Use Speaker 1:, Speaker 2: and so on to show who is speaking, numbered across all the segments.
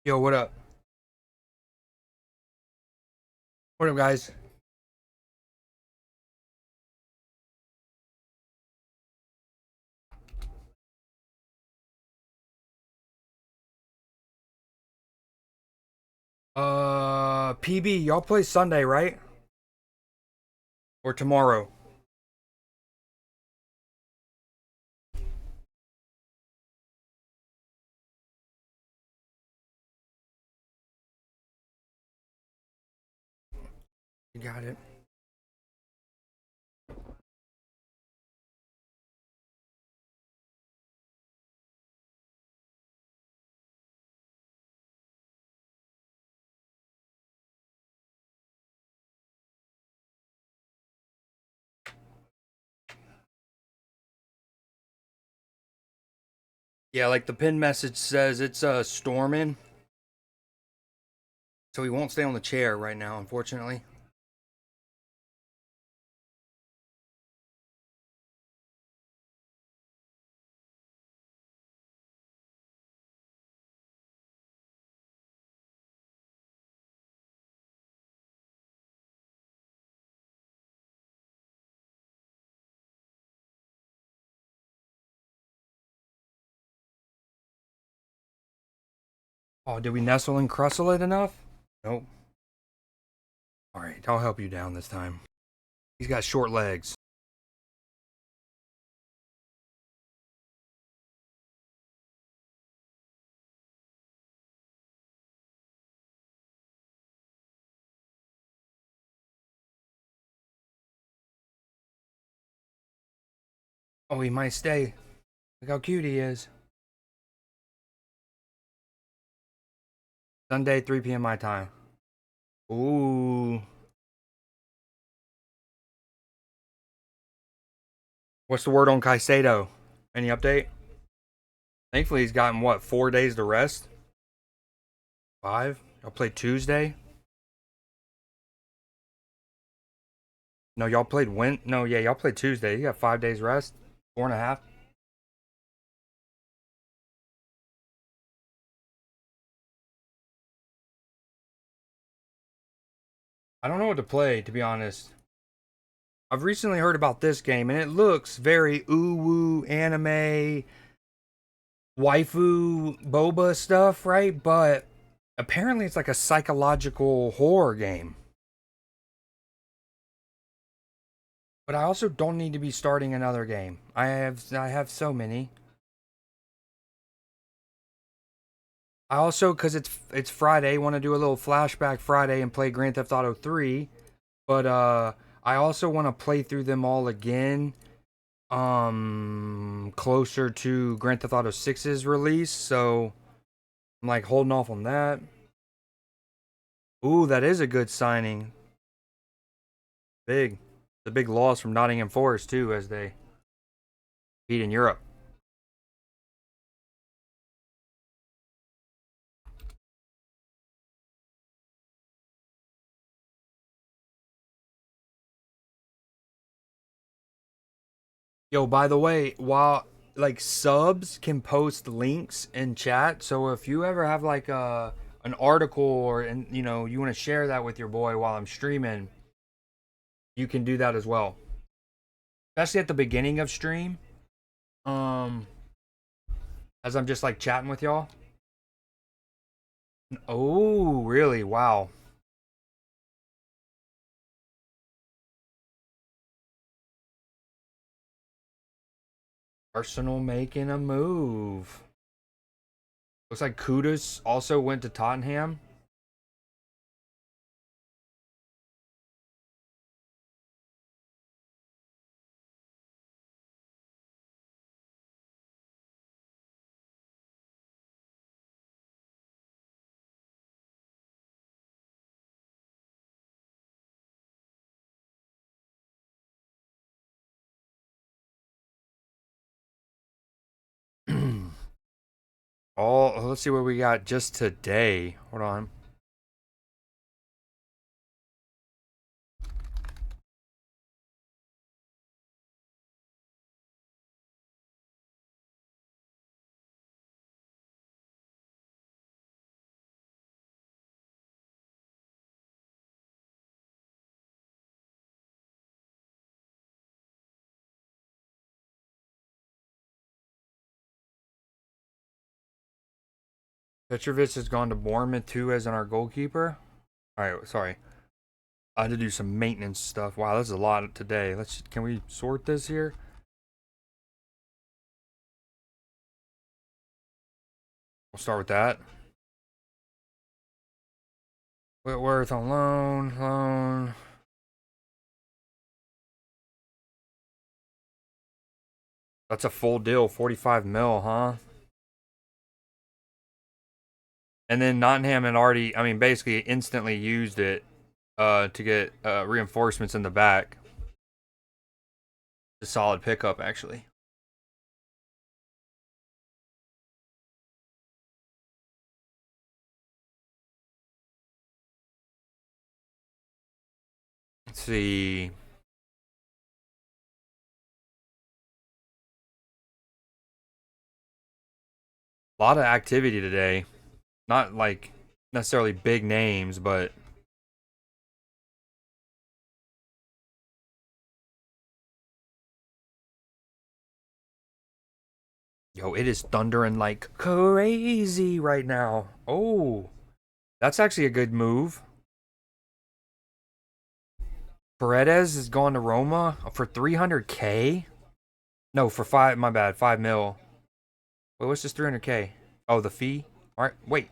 Speaker 1: Yo, what up? What up, guys? PB, y'all play Sunday, right? Or tomorrow? You got it. Yeah, like the pin message says, it's storming, so he won't stay on the chair right now, unfortunately. Oh, did we nestle and crustle it enough? Nope. All right, I'll help you down this time. He's got short legs. Oh, he might stay. Look how cute he is. Sunday, 3 p.m. my time. Ooh. What's the word on Caicedo? Any update? Thankfully, he's gotten, what, 4 days to rest? 5? Y'all play Tuesday? No, y'all played when? No, yeah, y'all played Tuesday. You got 5 days rest, 4.5. I don't know what to play, to be honest. I've recently heard about this game, and it looks very ooh-woo anime, waifu, boba stuff, right? But apparently, it's like a psychological horror game. But I also don't need to be starting another game. I have so many. I also, because it's Friday, want to do a little flashback Friday and play Grand Theft Auto 3. But I also want to play through them all again closer to Grand Theft Auto 6's release, so I'm like holding off on that. Ooh, that is a good signing. Big. The big loss from Nottingham Forest too as they beat in Europe. Yo, by the way, while like subs can post links in chat, so if you ever have like an article or and you want to share that with your boy while I'm streaming, you can do that as well. Especially at the beginning of stream. Um as I'm just like chatting with y'all. Oh, really? Wow. Arsenal making a move. Looks like Kudus also went to Tottenham. Oh, let's see what we got just today. Hold on. Petrovic has gone to Bournemouth too as our goalkeeper. All right, sorry. I had to do some maintenance stuff. Wow, that's a lot today. Can we sort this here? We'll start with that. Whitworth on loan. That's a full deal, 45 mil, huh? And then Nottingham had already, I mean, basically instantly used it to get reinforcements in the back. A solid pickup, actually. Let's see. A lot of activity today. Not like necessarily big names, but yo, it is thundering like crazy right now. Oh, that's actually a good move. Paredes is going to Roma for 300K. No, for five. My bad, 5 mil. Wait, what's this 300K? Oh, the fee. All right, wait.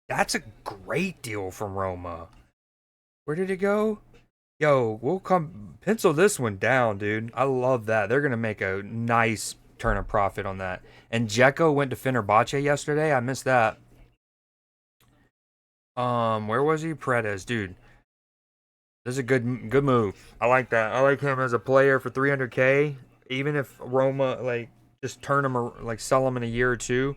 Speaker 1: That's a great deal from Roma. Where did it go? Yo, we'll come pencil this one down, dude. I love that. They're gonna make a nice turn of profit on that. And Dzeko went to Fenerbahce yesterday. I missed that. Where was he? Paredes, dude. This is a good move. I like that. I like him as a player for 300K. Even if Roma like just turn him like sell him in a year or two.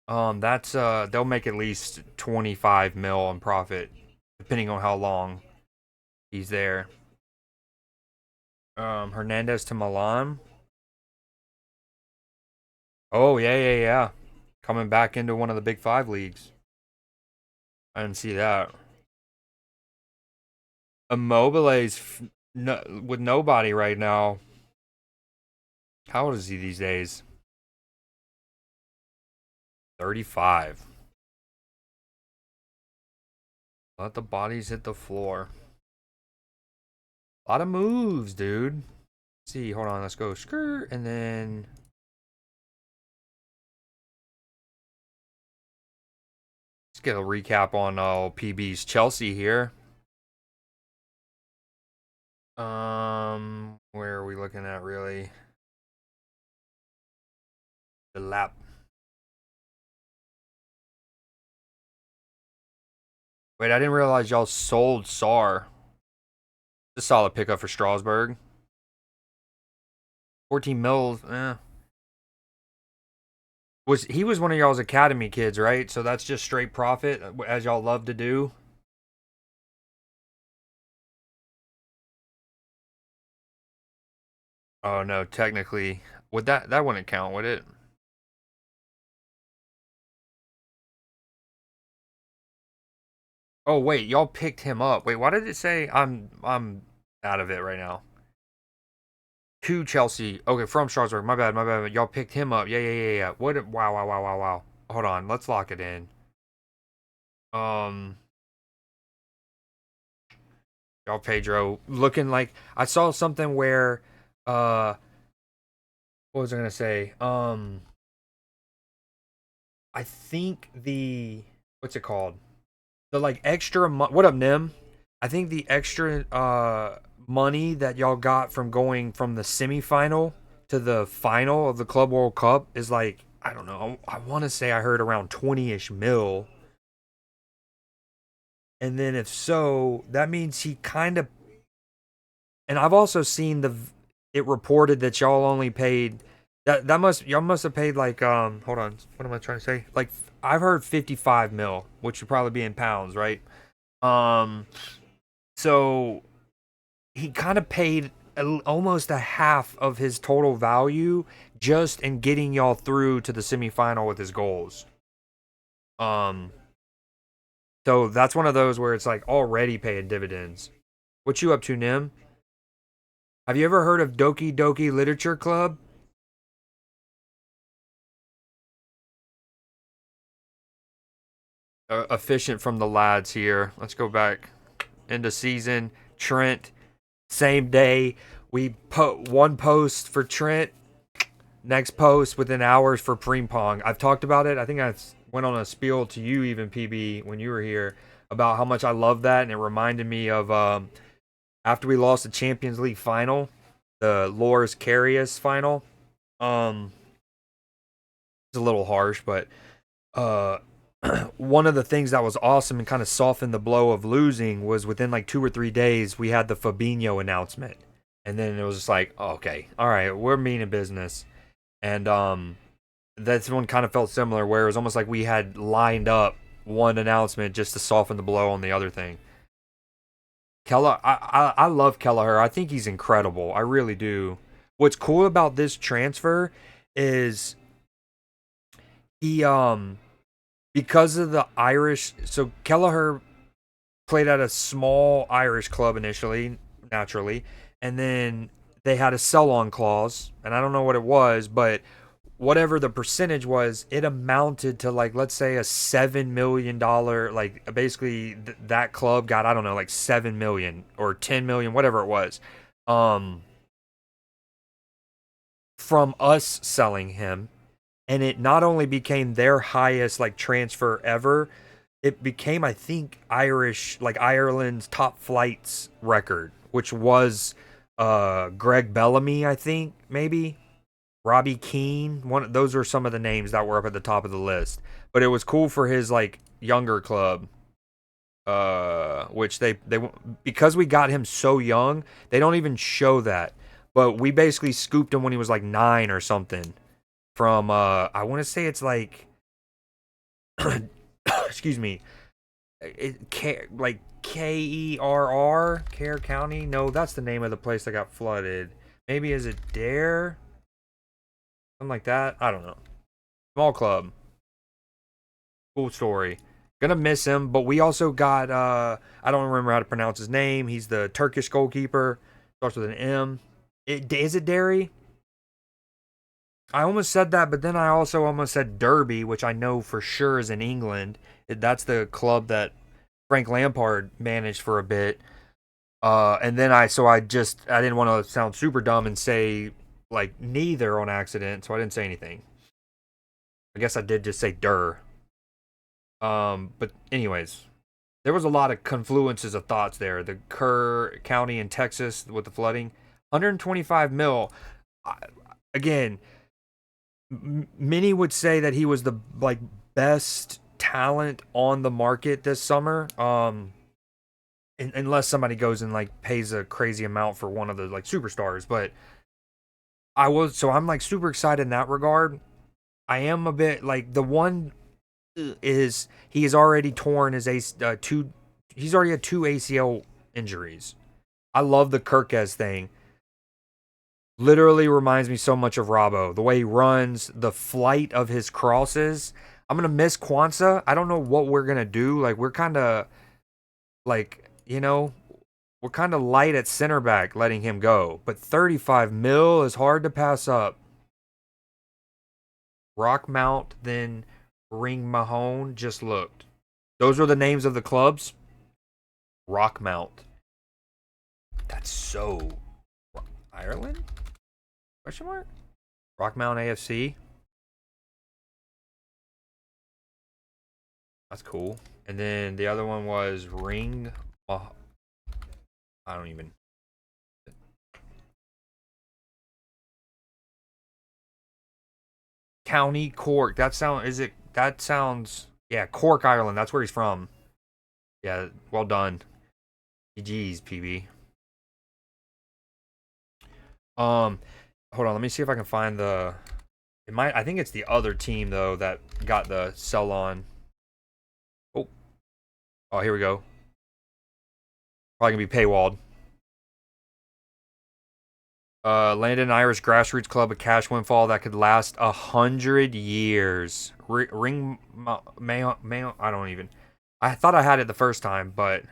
Speaker 1: That's they'll make at least 25 mil in profit, depending on how long he's there. Hernandez to Milan. Oh yeah. Coming back into one of the big five leagues. I didn't see that. Immobile's with nobody right now. How old is he these days? 35. Let the bodies hit the floor. A lot of moves, dude. Let's see, hold on, let's go skirt and then let's get a recap on PB's Chelsea here. Where are we looking at really? The lap. Wait, I didn't realize y'all sold Sar. It's a solid pickup for Strasbourg. 14 mils, he was one of y'all's academy kids, right? So that's just straight profit, as y'all love to do. Oh no, technically, would that wouldn't count, would it? Oh wait, y'all picked him up. Wait, why did it say I'm out of it right now? To Chelsea. Okay, from Strasbourg. My bad. Y'all picked him up. Yeah. What? Wow. Hold on, let's lock it in. Um, y'all Pedro looking like I saw something where what was I gonna say? I think the what's it called? The like extra what up, Nim? I think the extra money that y'all got from going from the semifinal to the final of the Club World Cup is like I don't know. I want to say I heard around 20ish mil. And then if so, that means he kind of and I've also seen it reported that y'all only paid y'all must have paid like hold on, what am I trying to say? Like I've heard 55 mil, which would probably be in pounds, right? Um so he kind of paid almost a half of his total value just in getting y'all through to the semifinal with his goals. Um so that's one of those where it's like already paying dividends. What you up to, Nim? Have you ever heard of Doki Doki Literature Club? efficient from the lads here. Let's go back into season. Trent, same day. We put one post for Trent. Next post within hours for Preem Pong. I've talked about it. I think I went on a spiel to you even, PB, when you were here about how much I love that, and it reminded me of after we lost the Champions League final, the Loris Karius final. Um, it's a little harsh, but uh, one of the things that was awesome and kind of softened the blow of losing was within like 2 or 3 days we had the Fabinho announcement, and then it was just like, oh, okay, all right, we're meaning business, and this one kind of felt similar, where it was almost like we had lined up one announcement just to soften the blow on the other thing. I love Kelleher. I think he's incredible. I really do. What's cool about this transfer is he because of the Irish. So Kelleher played at a small Irish club initially, naturally, and then they had a sell-on clause, and I don't know what it was, but whatever the percentage was, it amounted to, like, let's say a $7 million, like basically that club got, I don't know, like 7 million or 10 million, whatever it was, um from us selling him. And it not only became their highest like transfer ever, it became, I think, Ireland's top flights record, which was Greg Bellamy, I think, maybe Robbie Keane. Those are some of the names that were up at the top of the list. But it was cool for his like younger club, which they because we got him so young, they don't even show that. But we basically scooped him when he was like 9 or something. From I want to say it's like, excuse me, like Kerr, Kerr County. No, that's the name of the place that got flooded. Maybe is it Dare? Something like that. I don't know. Small club. Cool story. Gonna miss him, but we also got I don't remember how to pronounce his name. He's the Turkish goalkeeper. Starts with an M. Is it Derry? I almost said that, but then I also almost said Derby, which I know for sure is in England. That's the club that Frank Lampard managed for a bit. And then I didn't want to sound super dumb and say like neither on accident, so I didn't say anything. I guess I did just say Der. But anyways, there was a lot of confluences of thoughts there. The Kerr County in Texas with the flooding, 125 mil. Again, many would say that he was the like best talent on the market this summer. Unless somebody goes and like pays a crazy amount for one of the like superstars, but I'm like super excited in that regard. I am a bit like the one is he has already torn his two. He's already had 2 ACL injuries. I love the Kirkes thing. Literally reminds me so much of Robbo. The way he runs, the flight of his crosses. I'm gonna miss Kwanzaa. I don't know what we're gonna do. Like we're kind of like we're kind of light at center back, letting him go. But 35 mil is hard to pass up. Rockmount, then Ring Mahone just looked. Those are the names of the clubs. Rockmount. That's so Ireland? Question mark? Rockmount AFC. That's cool. And then the other one was Ring. I don't even. County Cork. That sounds. Yeah, Cork, Ireland. That's where he's from. Yeah, well done. GG's, PB. Hold on. Let me see if I can find the. It might. I think it's the other team though that got the sell on. Oh, here we go. Probably gonna be paywalled. Landed an Irish grassroots club, a cash windfall that could last 100 years. Ring Mayo. I don't even. I thought I had it the first time, but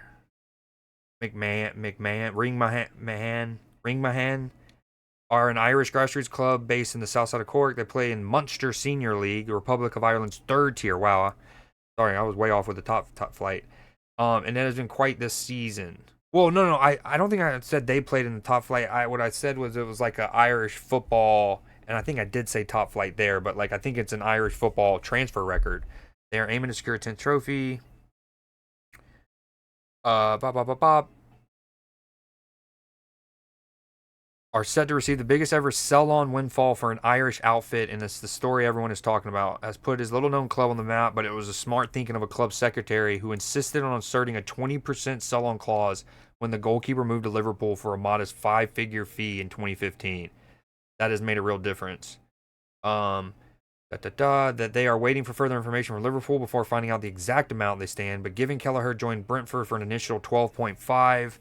Speaker 1: Ring Mahan are an Irish grassroots club based in the south side of Cork. They play in Munster Senior League, the Republic of Ireland's third tier. Wow. Sorry, I was way off with the top flight. And that has been quite this season. Well, no, I don't think I said they played in the top flight. What I said was it was like a Irish football, and I think I did say top flight there, but like I think it's an Irish football transfer record. They are aiming to secure a 10th trophy. Bop, bop, bop, bop. Are set to receive the biggest ever sell-on windfall for an Irish outfit, and it's the story everyone is talking about. Has put his little-known club on the map, but it was a smart thinking of a club secretary who insisted on inserting a 20% sell-on clause when the goalkeeper moved to Liverpool for a modest five-figure fee in 2015. That has made a real difference. That they are waiting for further information from Liverpool before finding out the exact amount they stand, but given Kelleher joined Brentford for an initial 12.5,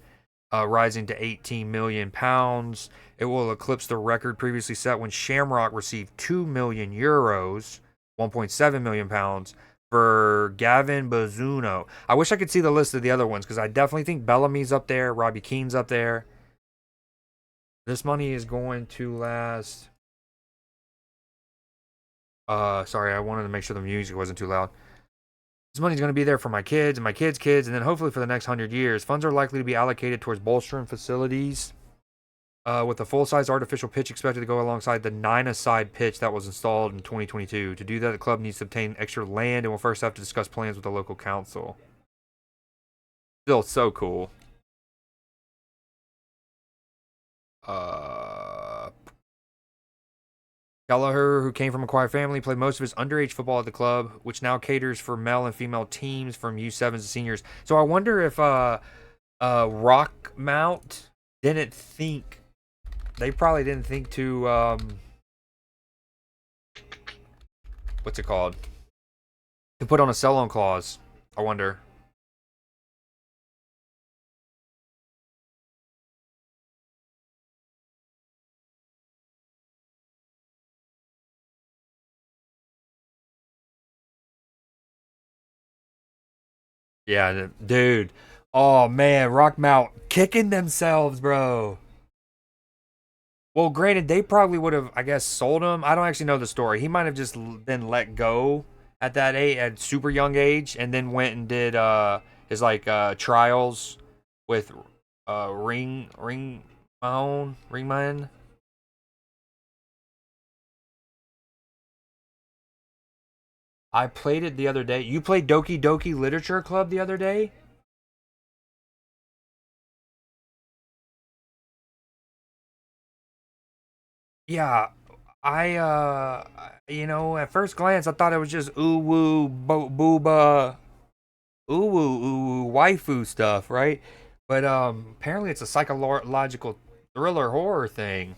Speaker 1: rising to 18 million pounds. It will eclipse the record previously set when Shamrock received 2 million euros, 1.7 million pounds for Gavin Bazzuno. I wish I could see the list of the other ones because I definitely think Bellamy's up there, Robbie Keane's up there. This money is going to last. Sorry, I wanted to make sure the music wasn't too loud. This money is going to be there for my kids and my kids' kids, and then hopefully for the next 100 years. Funds are likely to be allocated towards bolstering facilities, with a full-size artificial pitch expected to go alongside the nine-a-side pitch that was installed in 2022. To do that, the club needs to obtain extra land and will first have to discuss plans with the local council. Still so cool. Gallagher, who came from a quiet family, played most of his underage football at the club, which now caters for male and female teams from U7s to seniors. So I wonder if Rockmount didn't think, they probably didn't think to what's it called, to put on a sell-on clause. I wonder. Yeah, dude. Oh man, Rockmount kicking themselves, bro. Well, granted, they probably would have, I guess, sold him. I don't actually know the story. He might have just been let go at that age, at super young age, and then went and did his like trials with Ringman. I played it the other day. You played Doki Doki Literature Club the other day? Yeah, at first glance I thought it was just ooh woo booba ooh woo waifu stuff, right? But apparently it's a psychological thriller horror thing.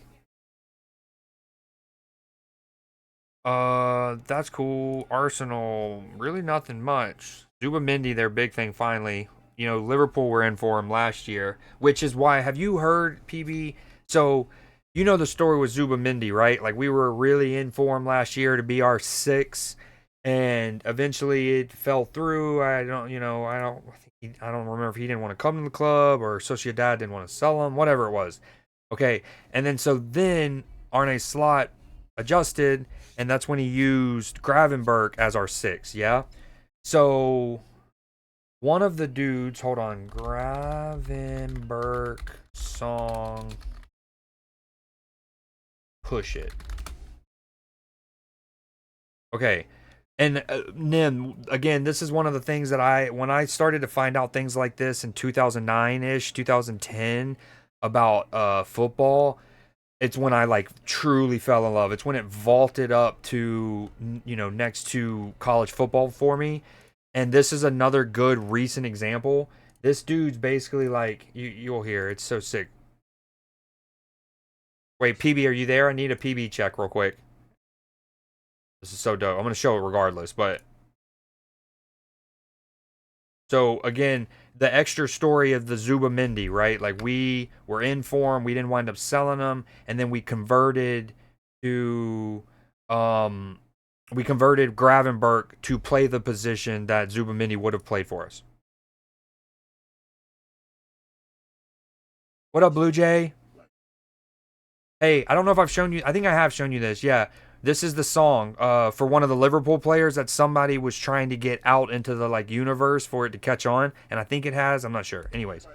Speaker 1: That's cool. Arsenal, really nothing much. Zubamendi, their big thing finally. Liverpool were in for him last year, which is why. Have you heard PB? So, the story with Zubamendi, right? Like we were really in for him last year to be our six, and eventually it fell through. I don't remember if he didn't want to come to the club or Sociedad didn't want to sell him, whatever it was. Okay, and then Arne Slot adjusted, and that's when he used Gravenberg as our six. Yeah. So one of the dudes, hold on, Gravenberg song, push it. Okay. And Nim, again, this is one of the things that when I started to find out things like this in 2009 ish, 2010 about football, it's when I like truly fell in love. It's when it vaulted up to, next to college football for me. And this is another good recent example. This dude's basically like you'll hear. It's so sick. Wait, PB, are you there? I need a PB check real quick. This is so dope. I'm gonna show it regardless, but so again, the extra story of the Zubamendi, right? Like we were in for him, we didn't wind up selling him, and then to um we converted Gravenberg to play the position that Zubamendi would have played for us. What up, Blue Jay? Hey, I don't know if I've shown you. I think I have shown you this. Yeah, This is the song for one of the Liverpool players that somebody was trying to get out into the like universe for it to catch on, and I think it has. I'm not sure. Anyways,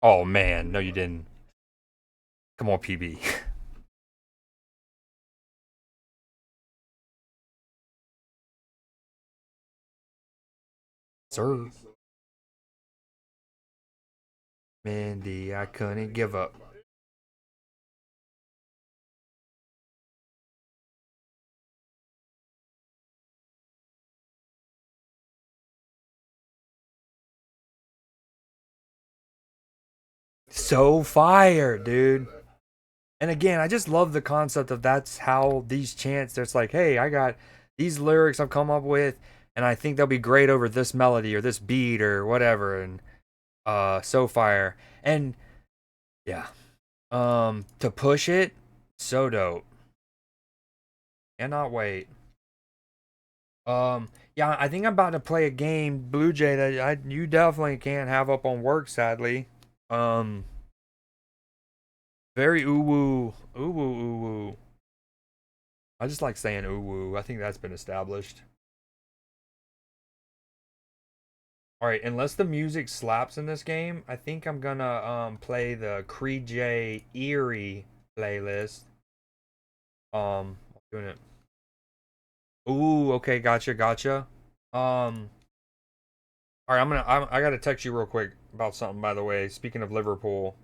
Speaker 1: oh man, no, you didn't. Come on, PB. Sir. Mindy, I couldn't give up. So fire, dude. And again, I just love the concept of that's how these chants. There's like, hey, I got these lyrics I've come up with, and I think they'll be great over this melody or this beat or whatever. And so fire. And yeah, to push it, so dope. Cannot wait. Yeah, I think I'm about to play a game, Blue Jay, that you definitely can't have up on work, sadly. Um, very ooh woo. I just like saying ooh woo. I think that's been established. All right, unless the music slaps in this game, I think I'm gonna play the Creed J Eerie playlist. Doing it. Ooh, okay, gotcha. Um, all right, I gotta text you real quick about something. By the way, speaking of Liverpool,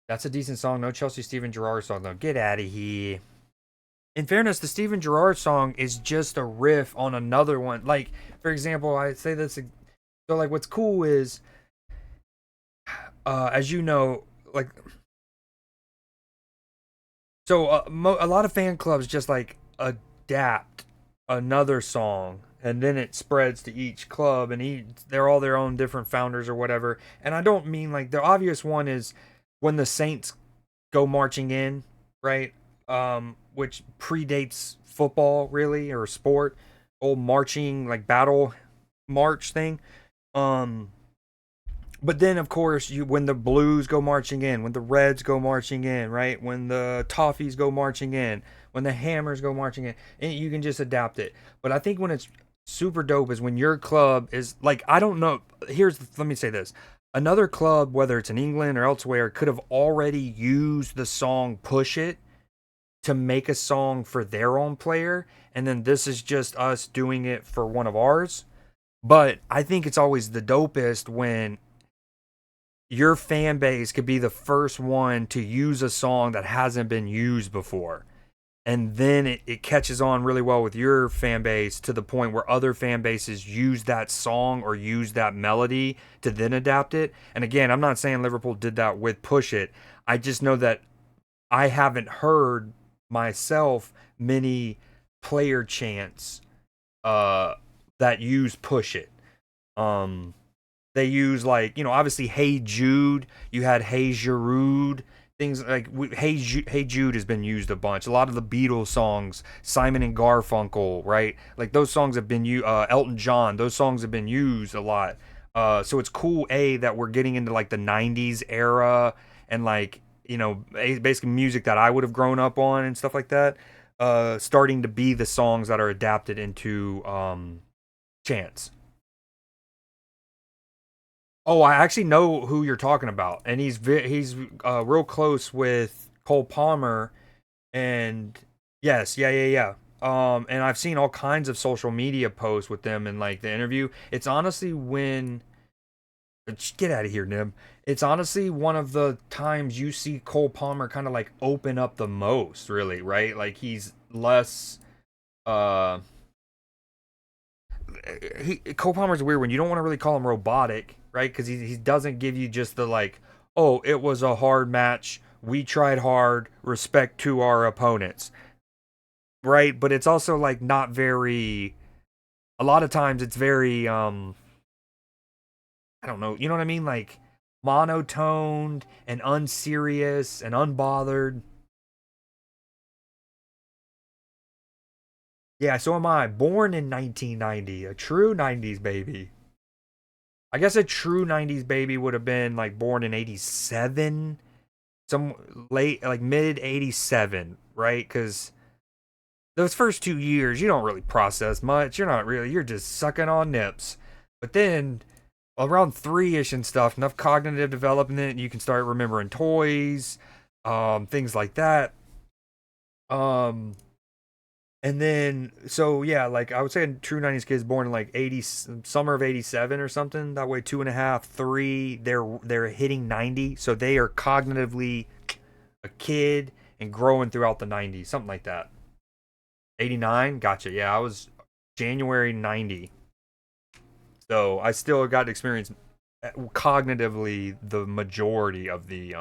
Speaker 1: that's a decent song. No Chelsea Steven Gerrard song though. Get out of here. In fairness, the Steven Gerrard song is just a riff on another one. Like, for example, I say this. So, like, what's cool is, as you know, like, so a lot of fan clubs just like adapt another song, and then it spreads to each club, and they're all their own different founders or whatever. And I don't mean like the obvious one is when the Saints go marching in, right? Which predates football really or sport, old marching like battle march thing. Um, but then of course you when the Blues go marching in, when the Reds go marching in, right? When the Toffees go marching in, when the Hammers go marching in, and you can just adapt it. But I think when it's super dope is when your club is like I don't know. Let me say this. Another club, whether it's in England or elsewhere, could have already used the song "Push It" to make a song for their own player, and then this is just us doing it for one of ours. But I think it's always the dopest when your fan base could be the first one to use a song that hasn't been used before. And then it catches on really well with your fan base to the point where other fan bases use that song or use that melody to then adapt it. And again, I'm not saying Liverpool did that with Push It. I just know that I haven't heard myself many player chants uh, that use Push It. Um, they use like obviously Hey Jude. You had Hey Giroud. Things like Hey Jude has been used a bunch. A lot of the Beatles songs, Simon and Garfunkel, right? Like those songs have been used. Elton John, those songs have been used a lot. So it's cool that we're getting into like the '90s era and like basically music that I would have grown up on and stuff like that. Starting to be the songs that are adapted into chants. Oh, I actually know who you're talking about, and he's real close with Cole Palmer, and yes, yeah. And I've seen all kinds of social media posts with them and like the interview. It's honestly when get out of here, Nim. It's honestly one of the times you see Cole Palmer kind of like open up the most, really, right? Like he's less uh Cole Palmer's a weird one. You don't want to really call him robotic, right? Because he doesn't give you just the like, oh, it was a hard match. We tried hard. Respect to our opponents, right? But it's also like not very. A lot of times it's very I don't know. You know what I mean? Like monotoned and unserious and unbothered. Yeah, so am I. Born in 1990, a true 90s baby. I guess a true 90s baby would have been like born in 87, some late, like mid 87, right? Because those first 2 years, you don't really process much. You're just sucking on nips. But then around three ish and stuff, enough cognitive development, you can start remembering toys, things like that. Um, And then, so yeah, like I would say, a true '90s kids born in like '80, summer of '87 or something. That way, 2.5, 3, they're hitting 90, so they are cognitively a kid and growing throughout the '90s, something like that. '89, gotcha. Yeah, I was January '90, so I still got to experience cognitively the majority of the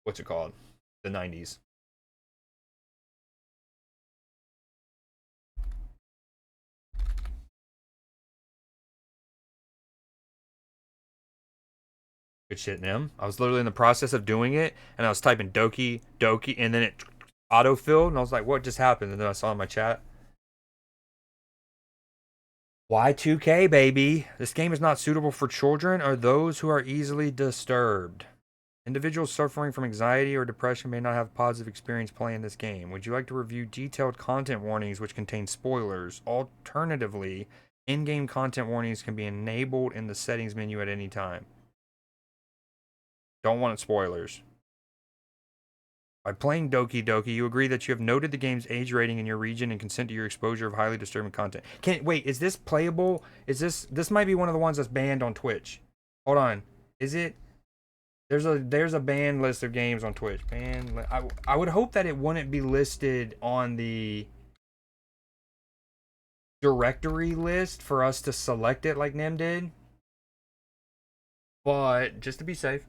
Speaker 1: what's it called, the '90s. Good shit, Nim. I was literally in the process of doing it, and I was typing Doki Doki, and then it autofilled, and I was like, "What just happened?" And then I saw in my chat, Y2K baby. This game is not suitable for children or those who are easily disturbed. Individuals suffering from anxiety or depression may not have a positive experience playing this game. Would you like to review detailed content warnings which contain spoilers? Alternatively, in-game content warnings can be enabled in the settings menu at any time. Don't want spoilers. By playing Doki Doki, you agree that you have noted the game's age rating in your region and consent to your exposure of highly disturbing content. Can wait, is this playable? Is this might be one of the ones that's banned on Twitch. Hold on. Is it there's a banned list of games on Twitch. I would hope that it wouldn't be listed on the directory list for us to select it like Nim did. But just to be safe.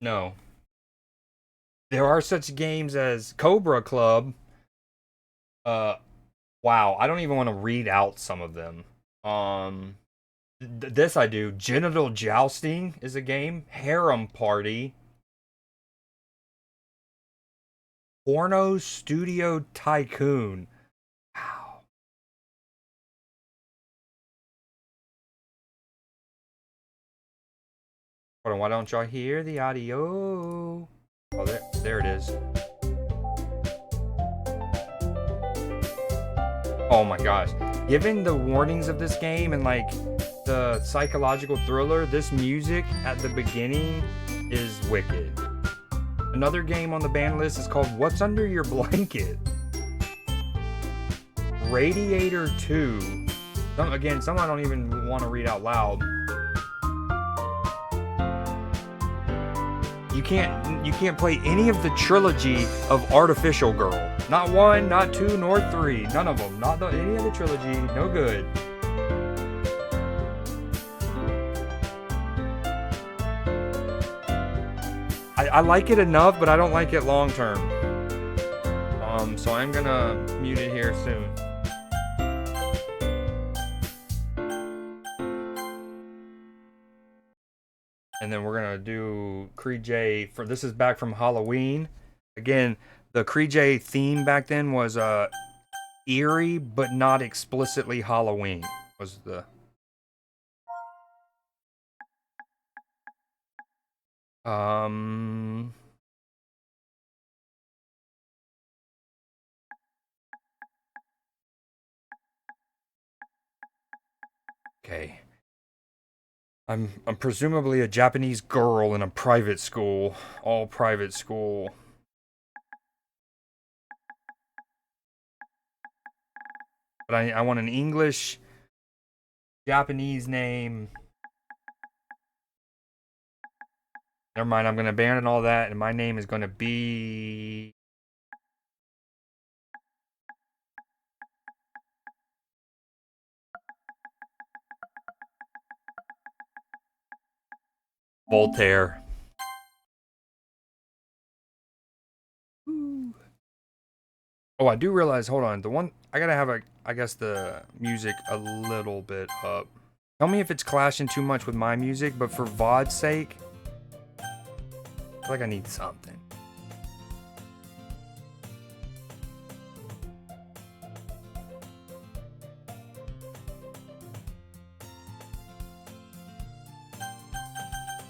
Speaker 1: No. There are such games as Cobra Club. Wow, I don't even want to read out some of them. Um, this I do. Genital Jousting is a game. Harem Party. Porno Studio Tycoon. Wow. Hold on, why don't y'all hear the audio? Oh, there it is. Oh my gosh. Given the warnings of this game and like the psychological thriller, this music at the beginning is wicked. Another game on the ban list is called What's Under Your Blanket? Radiator 2. Some I don't even want to read out loud. You can't play any of the trilogy of Artificial Girl. Not 1, not 2, nor 3. None of them. Any of the trilogy. No good. I like it enough, but I don't like it long term. So I'm gonna mute it here soon. And then we're gonna do Creed J for this is back from Halloween. Again, the Creed J theme back then was eerie but not explicitly Halloween. Was the um okay. I'm presumably a Japanese girl in a private school, all private school. But I want an English Japanese name Never mind, I'm gonna abandon all that, and my name is gonna be Voltaire. Oh, I do realize, hold on, the one, I gotta have I guess the music a little bit up. Tell me if it's clashing too much with my music, but for VOD's sake, I feel like I need something.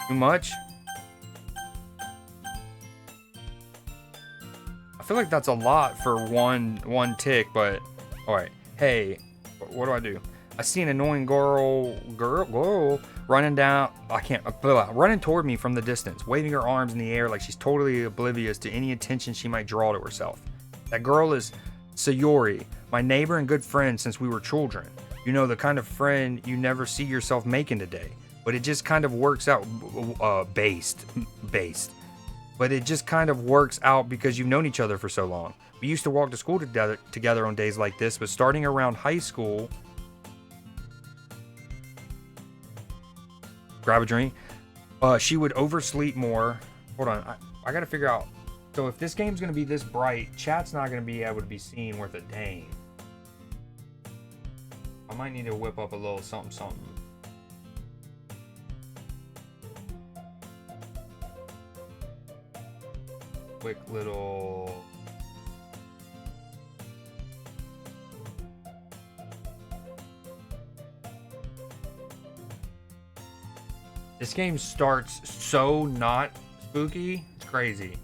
Speaker 1: Too much? I feel like that's a lot for one tick, but all right. Hey, what do? I see an annoying girl running down. I can't running toward me from the distance, waving her arms in the air like she's totally oblivious to any attention she might draw to herself. That girl is Sayori, my neighbor and good friend since we were children. You know, the kind of friend you never see yourself making today, but it just kind of works out. Based. But it just kind of works out because you've known each other for so long. We used to walk to school together on days like this, but starting around high school, grab a drink, she would oversleep more. Hold on, I gotta figure out. So if this game's gonna be this bright, chat's not gonna be able to be seen worth a dang. I might need to whip up a little something. Quick little. This game starts so not spooky. It's crazy.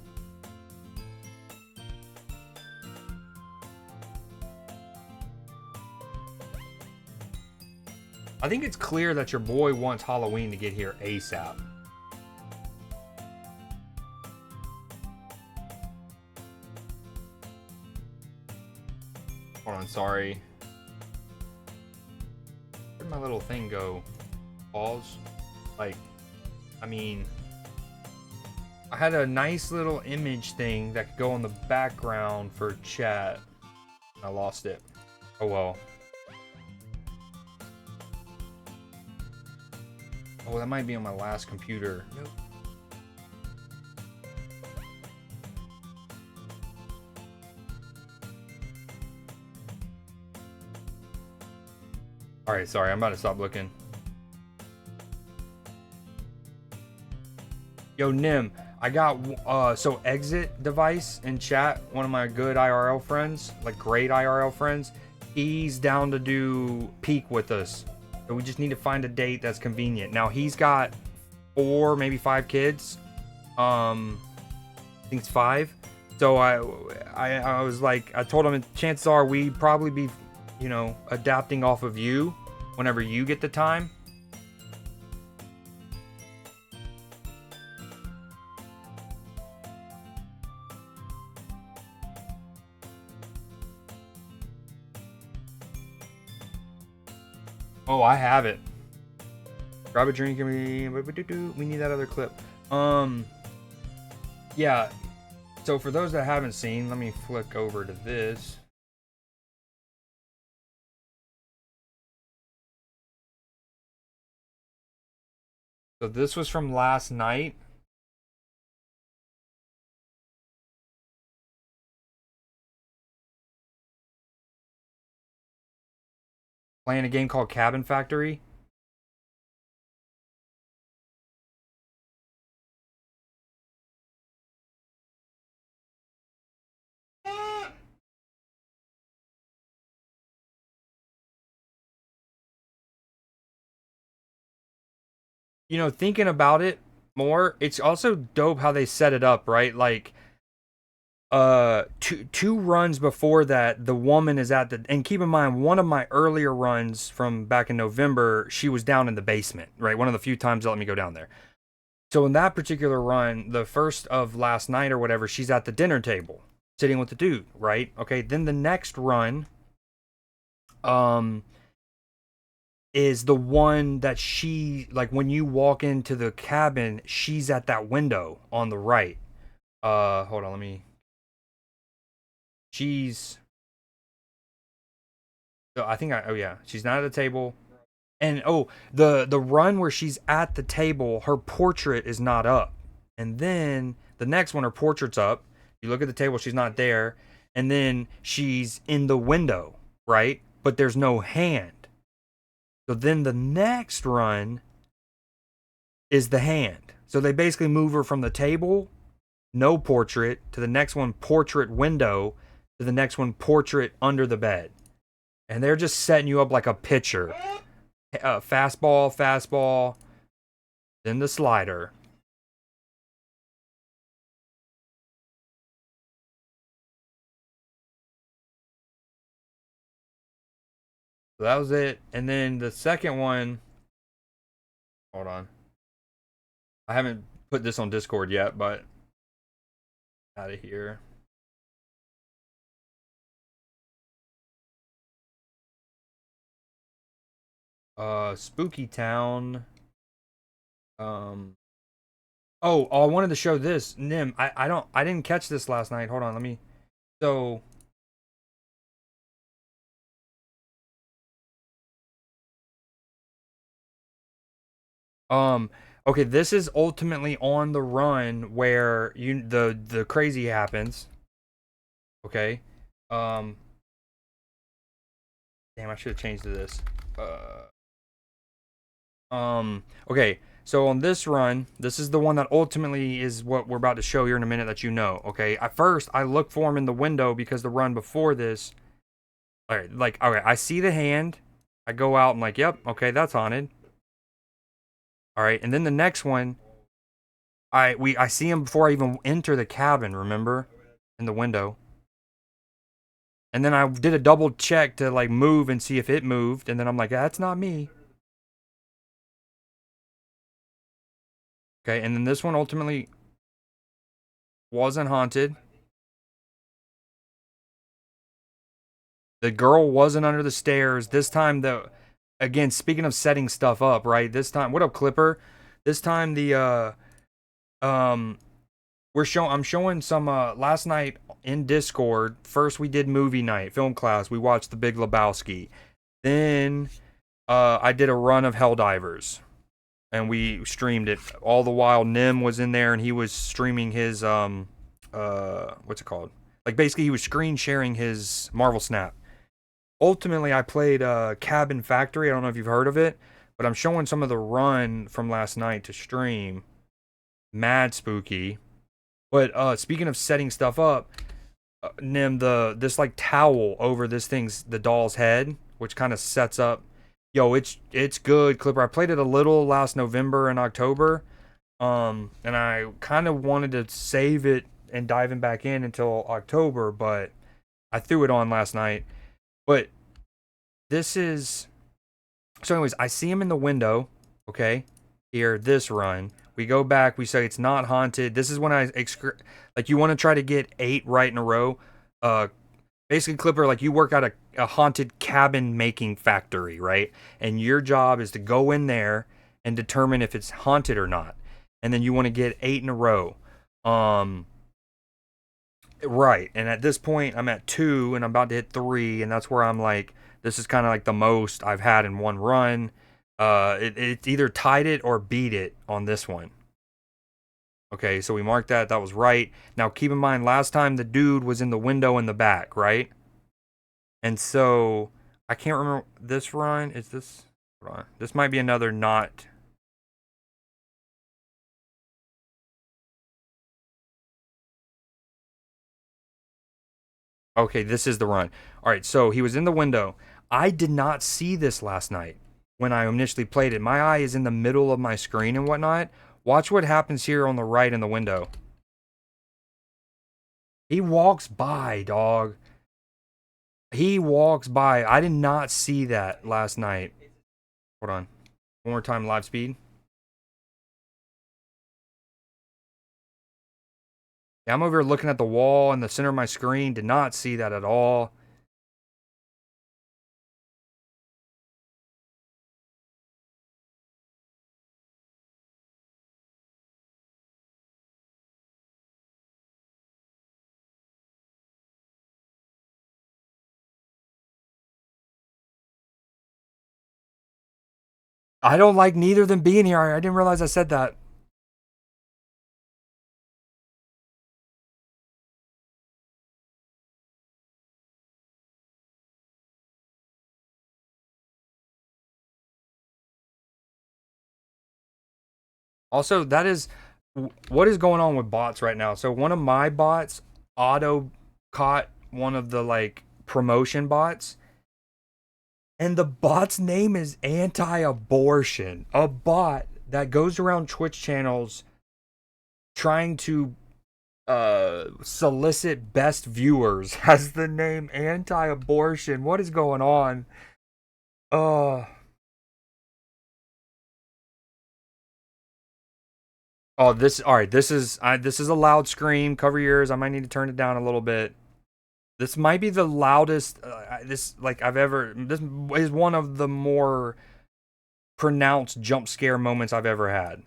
Speaker 1: I think it's clear that your boy wants Halloween to get here ASAP. Hold on, sorry. Where'd my little thing go? Pause? Like, I mean, I had a nice little image thing that could go on the background for chat. I lost it. Oh well. Oh, that might be on my last computer. Nope. Alright, sorry, I'm about to stop looking. Yo, Nim, I got, so Exit Device in chat, one of my good IRL friends, like great IRL friends, he's down to do Peak with us. So we just need to find a date that's convenient. Now, he's got 4, maybe 5 kids. I think it's 5. So I was like, I told him chances are we'd probably be, you know, adapting off of you whenever you get the time. Oh, I have it. Grab a drink and we need that other clip. Yeah. So for those that haven't seen, let me flick over to this. So this was from last night. Playing a game called Cabin Factory. You know, thinking about it more, it's also dope how they set it up, right? Like two runs before that, the woman is at the, and keep in mind, one of my earlier runs from back in November, she was down in the basement, right? One of the few times they let me go down there. So in that particular run, the first of last night or whatever, she's at the dinner table sitting with the dude, right? Okay, then the next run, is the one that she, like, when you walk into the cabin, she's at that window on the right. Hold on, let me. She's. So I think I. Oh yeah, she's not at the table. And oh, the run where she's at the table, her portrait is not up. And then the next one, her portrait's up. You look at the table, she's not there. And then she's in the window, right? But there's no hand. So then the next run is the hand. So they basically move her from the table, no portrait, to the next one, portrait window, to the next one, portrait under the bed. And they're just setting you up like a pitcher. Fastball, fastball, then the slider. So that was it. And then the second one, hold on. I haven't put this on Discord yet, but out of here. Spooky Town. Um I wanted to show this. Nim, I didn't catch this last night. Hold on, let me. So um okay, this is ultimately on the run where the crazy happens. Okay. Um Damn, I should have changed to this. Okay, so on this run, this is the one that ultimately is what we're about to show here in a minute that you know, okay? At first, I look for him in the window because the run before this, alright, like, okay, I see the hand, I go out and like, yep, okay, that's haunted. Alright, and then the next one, I see him before I even enter the cabin, remember? In the window. And then I did a double check to like move and see if it moved, and then I'm like, that's not me. Okay, and then this one ultimately wasn't haunted. The girl wasn't under the stairs. This time, again, speaking of setting stuff up, right? This time, what up, Clipper? This time, um, I'm showing some, last night in Discord. First, we did movie night, film class. We watched The Big Lebowski. Then, I did a run of Helldivers. And we streamed it. All the while, Nim was in there and he was streaming his, what's it called? Like, basically, he was screen sharing his Marvel Snap. Ultimately, I played Cabin Factory. I don't know if you've heard of it, but I'm showing some of the run from last night to stream. Mad spooky. But speaking of setting stuff up, Nim, this like towel over this thing's the doll's head, which kind of sets up. Yo, it's good, Clipper. I played it a little last November and October, and I kind of wanted to save it and diving back in until October, but I threw it on last night. But this is so. Anyways, I see him in the window. Okay, here this run. We go back. We say it's not haunted. This is when like you want to try to get 8 right in a row. Uh, Basically, Clipper, like you work at a haunted cabin making factory, right? And your job is to go in there and determine if it's haunted or not. And then you want to get 8 in a row. Um, right. And at this point, I'm at 2 and I'm about to hit 3, and that's where I'm like, this is kind of like the most I've had in one run. It either tied it or beat it on this one. Okay, so we marked that. That was right. Now keep in mind, last time the dude was in the window in the back, right? And so I can't remember this run. Is this? Hold on. This might be another not. Okay, this is the run. All right, so he was in the window. I did not see this last night when I initially played it. My eye is in the middle of my screen and whatnot. Watch what happens here on the right in the window. He walks by, dog. He walks by. I did not see that last night. Hold on. One more time, live speed. Yeah, I'm over here looking at the wall in the center of my screen. Did not see that at all. I don't like neither of them being here. I didn't realize I said that. Also, that is what is going on with bots right now. So one of my bots auto caught one of the like promotion bots, and the bot's name is anti-abortion. A bot that goes around Twitch channels trying to solicit best viewers has the name anti-abortion. What is going on? Uh oh, this all right. This is a loud scream. Cover your ears. I might need to turn it down a little bit. This might be the loudest this like I've ever. This is one of the more pronounced jump scare moments I've ever had.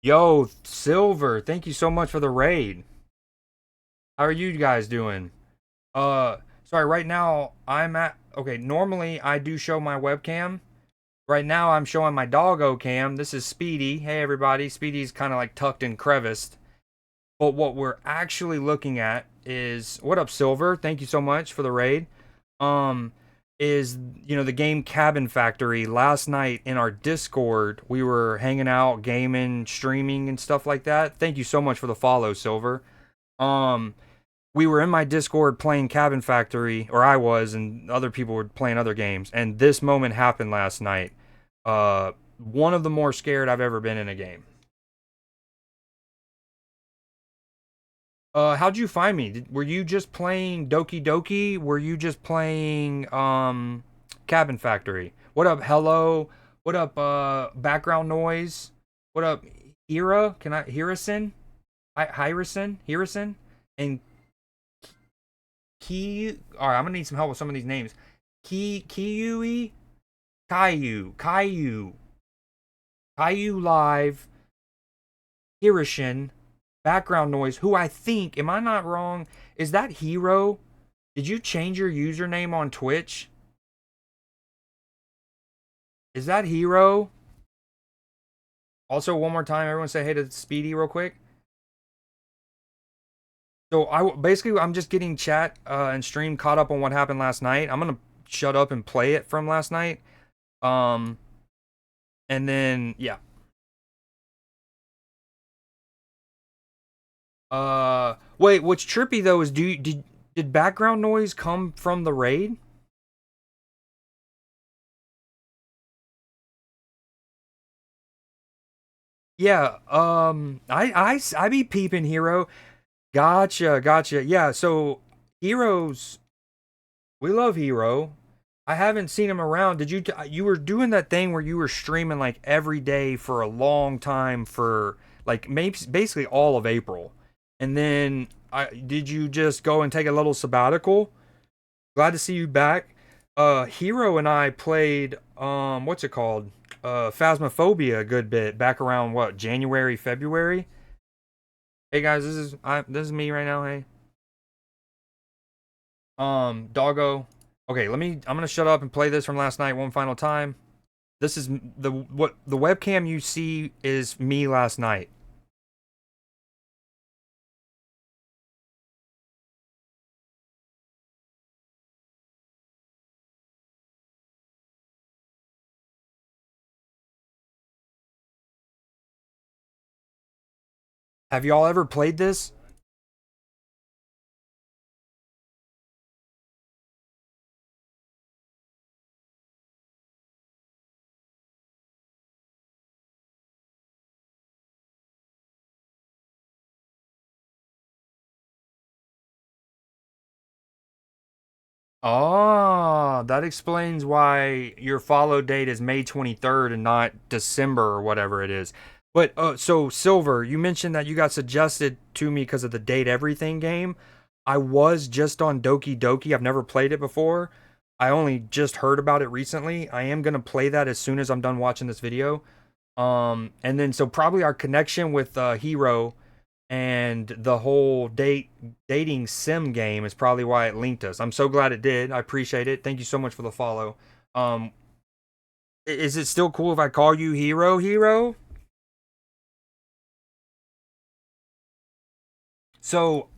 Speaker 1: Yo, Silver, thank you so much for the raid. How are you guys doing? Uh, sorry. Right now I'm at. Okay, normally I do show my webcam. Right now I'm showing my doggo cam. This is Speedy. Hey everybody, Speedy's kind of like tucked and creviced. But what we're actually looking at is what up, Silver? Thank you so much for the raid. Um, is the game Cabin Factory. Last night in our Discord, we were hanging out, gaming, streaming, and stuff like that. Thank you so much for the follow, Silver. Um, we were in my Discord playing Cabin Factory, or I was, and other people were playing other games. And this moment happened last night. One of the more scared I've ever been in a game. How'd you find me? Were you just playing Doki Doki? Were you just playing Cabin Factory? What up, hello? What up, background noise? What up, Hira? Can I Harrison? Harrison? And Ki. All right, I'm gonna need some help with some of these names. Kiyui, Caillou Live, Hirishin, background noise, who I think, am I not wrong? Is that Hero? Did you change your username on Twitch? Is that Hero? Also, one more time, everyone say hey to Speedy real quick. So I'm just getting chat and stream caught up on what happened last night. I'm gonna shut up and play it from last night. Um, and then yeah. Wait, what's trippy though is did background noise come from the raid? Yeah. I be peeping Hero. Gotcha. Yeah. So Heroes, we love Hero. I haven't seen him around. You were doing that thing where you were streaming like every day for a long time for like maybe basically all of April, and then did you just go and take a little sabbatical? Glad to see you back. Hero and I played what's it called? Phasmophobia a good bit back around what January, February. Hey guys, this is me right now. Hey, doggo. Okay, I'm gonna shut up and play this from last night one final time. This is the webcam you see is me last night. Have y'all ever played this? Oh, that explains why your follow date is May 23rd and not December or whatever it is. But so Silver, you mentioned that you got suggested to me because of the Date Everything game. I was just on Doki Doki. I've never played it before. I only just heard about it recently. I am gonna play that as soon as I'm done watching this video. And then so probably our connection with Hero and the whole dating sim game is probably why it linked us. I'm so glad it did. I appreciate it. Thank you so much for the follow. Um, is it still cool if I call you Hero? Hero? So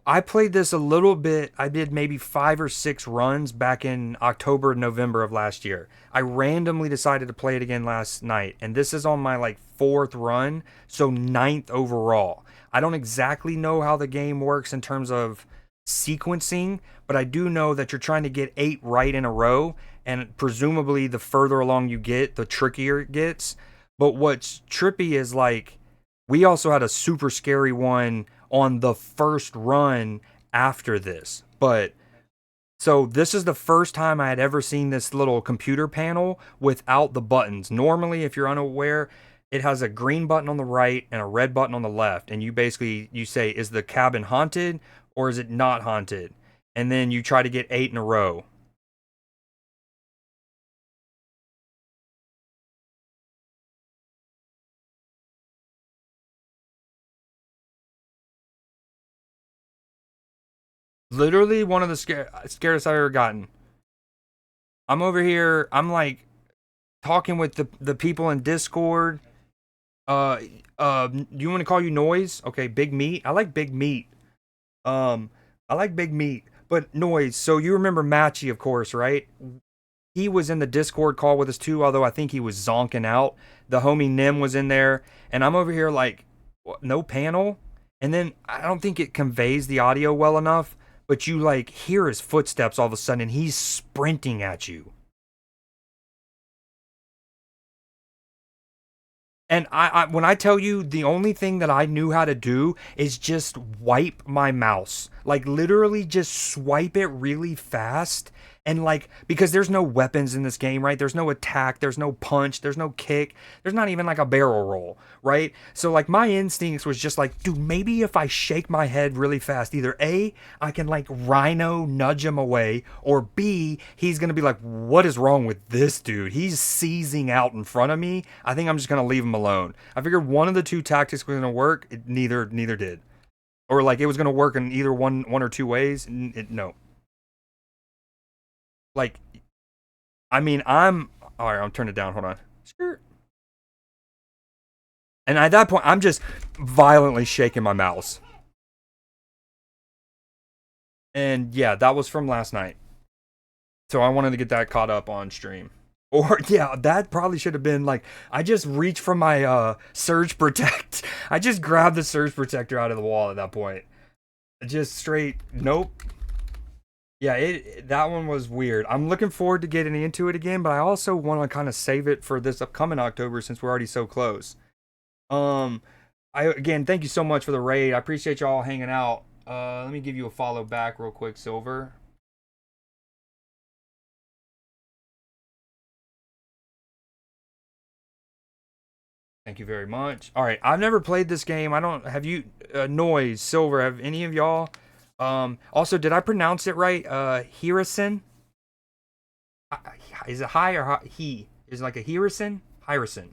Speaker 1: I played this a little bit. I did maybe 5 or 6 runs back in October, November of last year. I randomly decided to play it again last night, and this is on my like fourth run, so ninth overall. I don't exactly know how the game works in terms of sequencing, but I do know that you're trying to get 8 right in a row, and presumably the further along you get, the trickier it gets. But what's trippy is like we also had a super scary one on the first run after this. But so this is the first time I had ever seen this little computer panel without the buttons. Normally, if you're unaware, it has a green button on the right and a red button on the left, and you basically you say, is the cabin haunted or is it not haunted? And then you try to get 8 in a row. Literally one of the scariest I've ever gotten. I'm over here, I'm like talking with the people in Discord. Uh, you want to call you Noise? Okay, Big Meat. I like Big Meat. Um, I like Big Meat, but Noise. So you remember Matchy, of course, right? He was in the Discord call with us too, although I think he was zonking out. The homie Nim was in there, and I'm over here like, no panel. And then I don't think it conveys the audio well enough, but you like hear his footsteps all of a sudden, and he's sprinting at you. And when I tell you the only thing that I knew how to do is just wipe my mouse. Like literally just swipe it really fast. And like, because there's no weapons in this game, right? There's no attack, there's no punch, there's no kick, there's not even like a barrel roll, right? So like my instincts was just like, dude, maybe if I shake my head really fast, either A, I can like rhino nudge him away, or B, he's gonna be like, what is wrong with this dude? He's seizing out in front of me. I think I'm just gonna leave him alone. I figured one of the two tactics was gonna work. Neither did, or like it was gonna work in either one or two ways. No, like I mean, I'm all right. I'm turning it down. Hold on. Sure. And at that point, I'm just violently shaking my mouse. And yeah, that was from last night. So I wanted to get that caught up on stream. Or yeah, that probably should have been like I just reached for my surge protect. I just grabbed the surge protector out of the wall at that point. Just straight nope. Yeah, it that one was weird. I'm looking forward to getting into it again, but I also want to kind of save it for this upcoming October since we're already so close. Um, I again thank you so much for the raid. I appreciate y'all hanging out. Let me give you a follow back real quick, Silver. Thank you very much. All right, I've never played this game. I don't have you Noise, Silver, have any of y'all? Also, did I pronounce it right? Harrison? Is it hi or he? Is it like a Harrison? Harrison.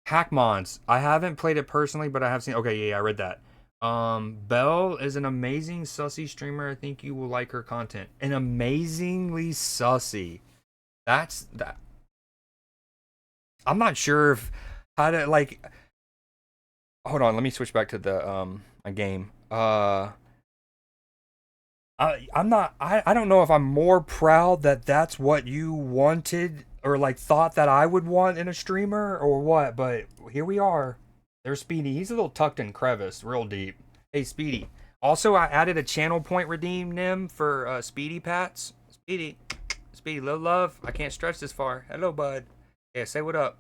Speaker 1: Hackmons. I haven't played it personally, but I have seen. Okay, yeah, I read that. Belle is an amazing sussy streamer. I think you will like her content. An amazingly sussy. That's that. I'm not sure if how to like. Hold on, let me switch back to the a game. I'm not. I don't know if I'm more proud that that's what you wanted or like thought that I would want in a streamer or what. But here we are. There's Speedy. He's a little tucked in crevice, real deep. Hey, Speedy. Also, I added a channel point redeem Nim for Speedy Pats. Speedy, Speedy, little love. I can't stretch this far. Hello, bud. Yeah, say what up.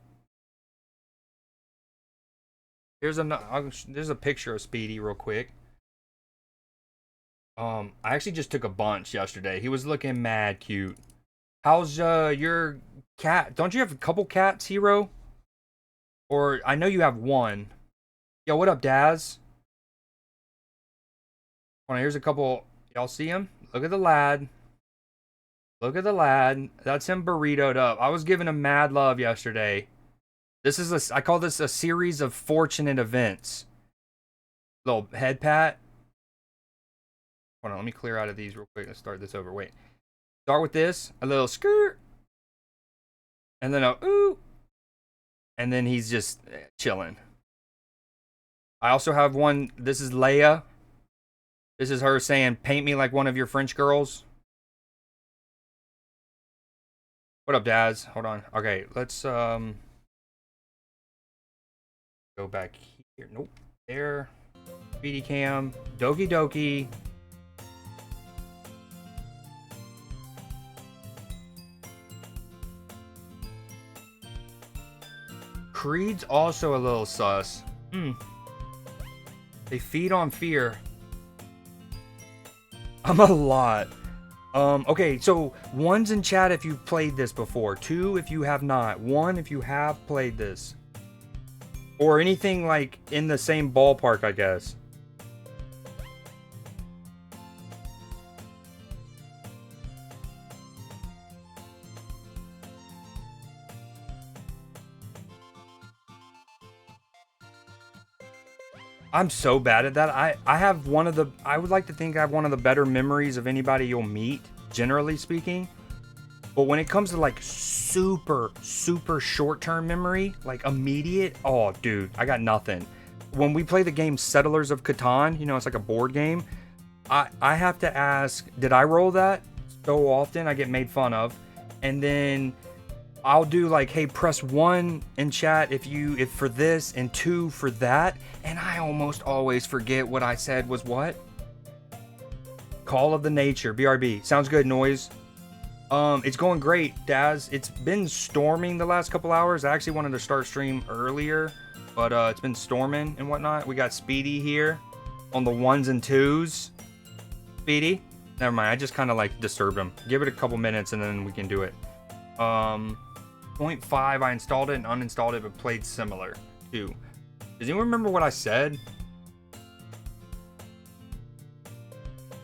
Speaker 1: There's a picture of Speedy real quick. I actually just took a bunch yesterday. He was looking mad cute. How's your cat? Don't you have a couple cats, Hero? Or I know you have one. Yo, what up, Daz? Hold on, here's a couple. Y'all see him? Look at the lad. Look at the lad. That's him burritoed up. I was giving him mad love yesterday. This is I call this a series of fortunate events. Little head pat. Hold on, let me clear out of these real quick. Let's start this over. Wait. Start with this. A little skirt. And then a ooh. And then he's just chilling. I also have one. This is Leia. This is her saying, paint me like one of your French girls. What up, Daz? Hold on. Okay, let's go back here. Nope. There. Speedy cam. Doki Doki. Creed's also a little sus. They feed on fear. I'm a lot. Okay, so one's in chat if you've played this before. 2 if you have not. 1 if you have played this. Or anything like in the same ballpark, I guess. I'm so bad at that. I have one of the, I would like to think I have one of the better memories of anybody you'll meet, generally speaking. But when it comes to like super short-term memory, like immediate, oh dude, I got nothing. When we play the game Settlers of Catan, you know, it's like a board game. I have to ask, did I roll that? So often I get made fun of. And then I'll do like, hey, press 1 in chat if for this, and 2 for that. And I almost always forget what I said was what? Call of the Nature, BRB. Sounds good, Noise. It's going great, Daz. It's been storming the last couple hours. I actually wanted to start stream earlier, but it's been storming and whatnot. We got Speedy here on the 1s and 2s. Speedy? Never mind, I just kind of like disturbed him. Give it a couple minutes and then we can do it. 0.5, I installed it and uninstalled it, but played similar too. Does anyone remember what I said?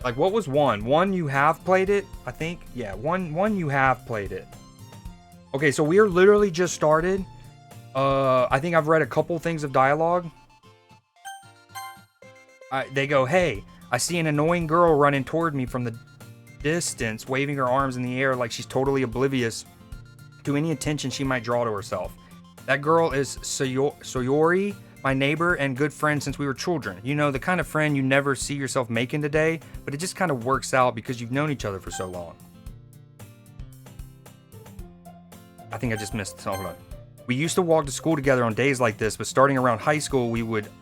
Speaker 1: Like, what was 1? 1, you have played it, I think. Yeah, 1 you have played it. Okay, so we are literally just started. I think I've read a couple things of dialogue. They go, hey, I see an annoying girl running toward me from the distance, waving her arms in the air like she's totally oblivious to any attention she might draw to herself. That girl is Sayori, my neighbor and good friend since we were children. You know, the kind of friend you never see yourself making today, but it just kind of works out because you've known each other for so long. I think I just missed. Hold on. We used to walk to school together on days like this, but starting around high school,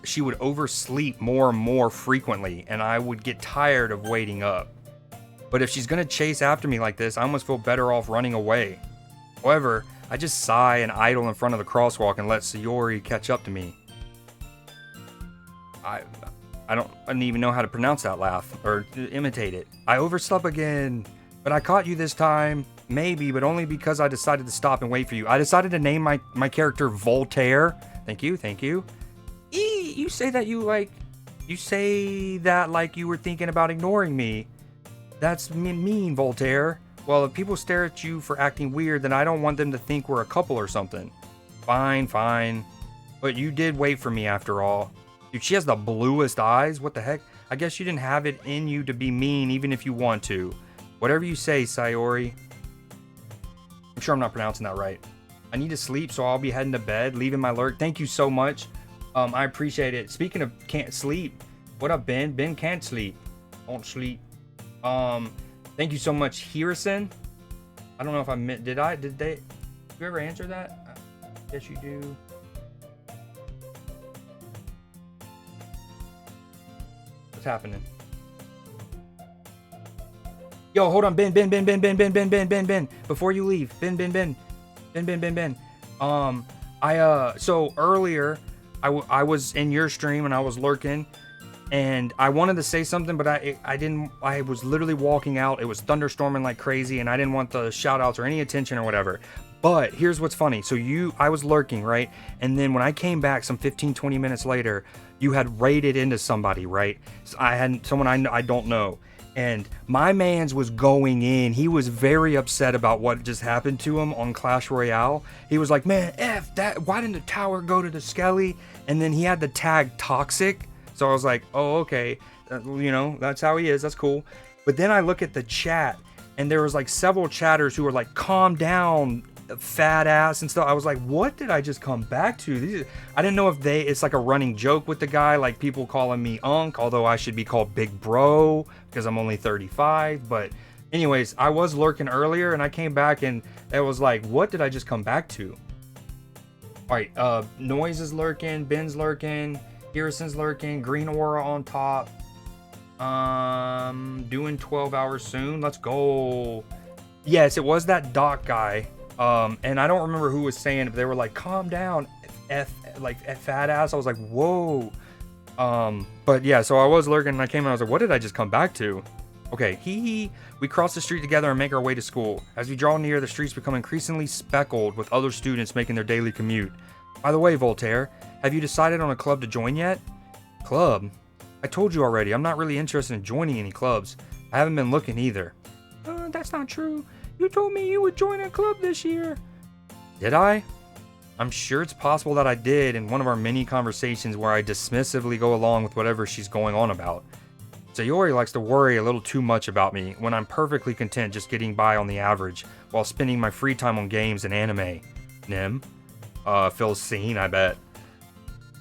Speaker 1: she would oversleep more and more frequently, and I would get tired of waiting up. But if she's gonna chase after me like this, I almost feel better off running away. However, I just sigh and idle in front of the crosswalk and let Sayori catch up to me. I don't even know how to pronounce that laugh or imitate it. I overslept again, but I caught you this time. Maybe, but only because I decided to stop and wait for you. I decided to name my character Voltaire. Thank you, thank you. You say that like you were thinking about ignoring me. That's mean, Voltaire. Well, if people stare at you for acting weird, then I don't want them to think we're a couple or something. Fine. But you did wait for me after all. Dude, she has the bluest eyes. What the heck? I guess you didn't have it in you to be mean even if you want to. Whatever you say, Sayori. I'm sure I'm not pronouncing that right. I need to sleep, so I'll be heading to bed, leaving my lurk. Thank you so much. I appreciate it. Speaking of can't sleep, what up, Ben? Ben can't sleep. Won't sleep. Thank you so much, Harrison. I don't know if I meant, did you ever answer that? Yes, you do. What's happening? Yo, hold on, Ben. Before you leave, Ben. So earlier, I was in your stream and I was lurking. and I wanted to say something, but I didn't. I was literally walking out. It was thunderstorming like crazy, and I didn't want the shout outs or any attention or whatever. But here's what's funny. So I was lurking, right? And then when I came back some 15, 20 minutes later, you had raided into somebody, right? So I had someone I don't know. And my man's was going in. He was very upset about what just happened to him on Clash Royale. He was like, man, F that. Why didn't the tower go to the Skelly? And then he had the tag toxic. So I was like, oh, okay. You know, that's how he is. That's cool. But then I look at the chat, and there was like several chatters who were like, calm down, fat ass and stuff. I was like, what did I just come back to? I didn't know if it's like a running joke with the guy, like people calling me Unc, although I should be called Big Bro because I'm only 35. But anyways, I was lurking earlier, and I came back, and it was like, what did I just come back to? All right, Noise is lurking, Ben's lurking, Harrison's lurking, Green Aura on top. Doing 12 hours soon. Let's go. Yes, it was that Doc guy. And I don't remember who was saying it, but they were like, calm down, fat ass. I was like, whoa. But yeah, so I was lurking, and I came and I was like, what did I just come back to? Okay, we cross the street together and make our way to school. As we draw near, the streets become increasingly speckled with other students making their daily commute. By the way, Voltaire, have you decided on a club to join yet? Club? I told you already, I'm not really interested in joining any clubs. I haven't been looking either. That's not true. You told me you would join a club this year. Did I? I'm sure it's possible that I did in one of our many conversations where I dismissively go along with whatever she's going on about. Sayori likes to worry a little too much about me when I'm perfectly content just getting by on the average while spending my free time on games and anime. Nim? Phil's seen, I bet.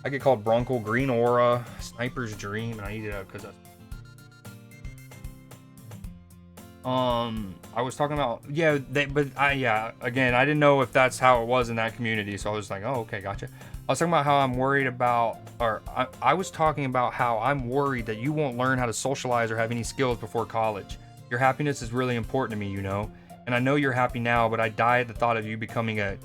Speaker 1: I get called Bronco, Green Aura, Sniper's Dream, and I eat it up because I was talking about, yeah, again, I didn't know if that's how it was in that community, so I was like, oh, okay, gotcha. I was talking about how I'm worried about, or I was talking about how I'm worried that you won't learn how to socialize or have any skills before college. Your happiness is really important to me, you know, and I know you're happy now, but I die at the thought of you becoming a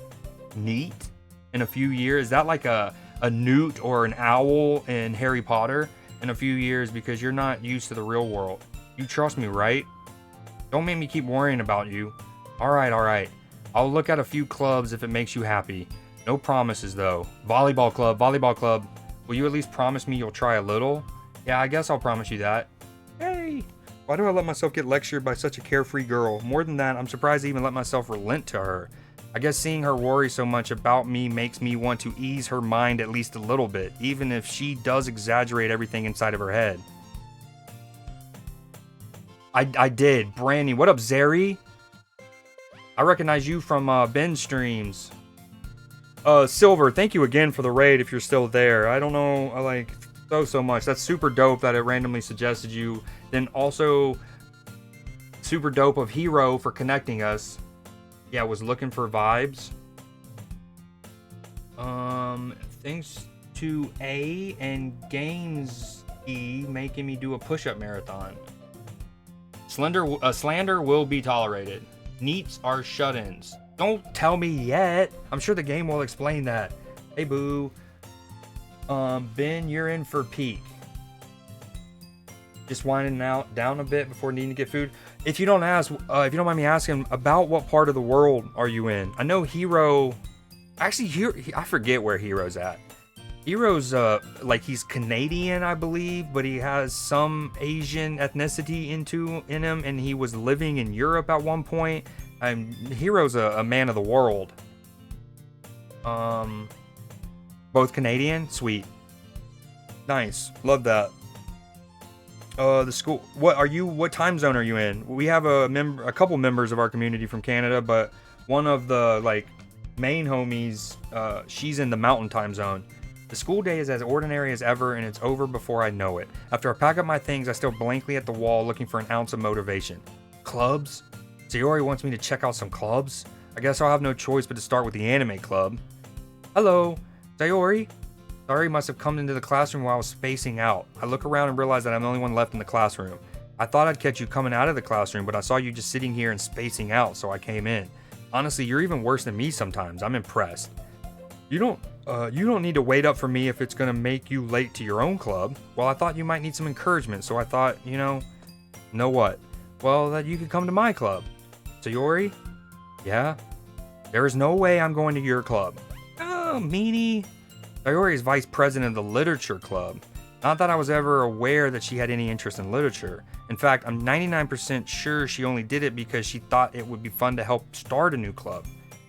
Speaker 1: neat in a few years. Is that like a newt or an owl in Harry Potter in a few years, because you're not used to the real world. You trust me, right? Don't make me keep worrying about you. Alright. I'll look at a few clubs if it makes you happy. No promises though. Volleyball club. Will you at least promise me you'll try a little? Yeah, I guess I'll promise you that. Hey! Why do I let myself get lectured by such a carefree girl? More than that, I'm surprised I even let myself relent to her. I guess seeing her worry so much about me makes me want to ease her mind at least a little bit, even if she does exaggerate everything inside of her head. I did. Brandy, what up, Zeri? I recognize you from Ben's streams. Silver, thank you again for the raid if you're still there. I don't know, I like so much. That's super dope that it randomly suggested you. Then also super dope of Hero for connecting us. Yeah, was looking for vibes. Thanks to A and Games E making me do a push-up marathon. Slander will be tolerated. Neats are shut-ins. Don't tell me yet. I'm sure the game will explain that. Hey, boo. Ben, you're in for peak. Just winding down a bit before needing to get food. If you don't mind me asking, about what part of the world are you in? I know Hero. Actually, I forget where Hero's at. Hero's like he's Canadian, I believe, but he has some Asian ethnicity in him, and he was living in Europe at one point. Hero's a man of the world. Both Canadian, sweet, nice, love that. The school. What time zone are you in? We have a couple members of our community from Canada, but one of the like main homies, she's in the mountain time zone. The school day is as ordinary as ever, and it's over before I know it. After I pack up my things, I stare blankly at the wall looking for an ounce of motivation. Clubs? Sayori wants me to check out some clubs? I guess I'll have no choice but to start with the anime club. Hello, Sayori? Sayori must have come into the classroom while I was spacing out. I look around and realize that I'm the only one left in the classroom. I thought I'd catch you coming out of the classroom, but I saw you just sitting here and spacing out, so I came in. Honestly, you're even worse than me sometimes. I'm impressed. You don't You don't need to wait up for me if it's gonna make you late to your own club. Well, I thought you might need some encouragement, so I thought, know what? Well, that you could come to my club. Sayori? Yeah? There is no way I'm going to your club. Oh, meanie. Sayori is vice president of the literature club. Not that I was ever aware that she had any interest in literature. In fact, I'm 99% sure she only did it because she thought it would be fun to help start a new club.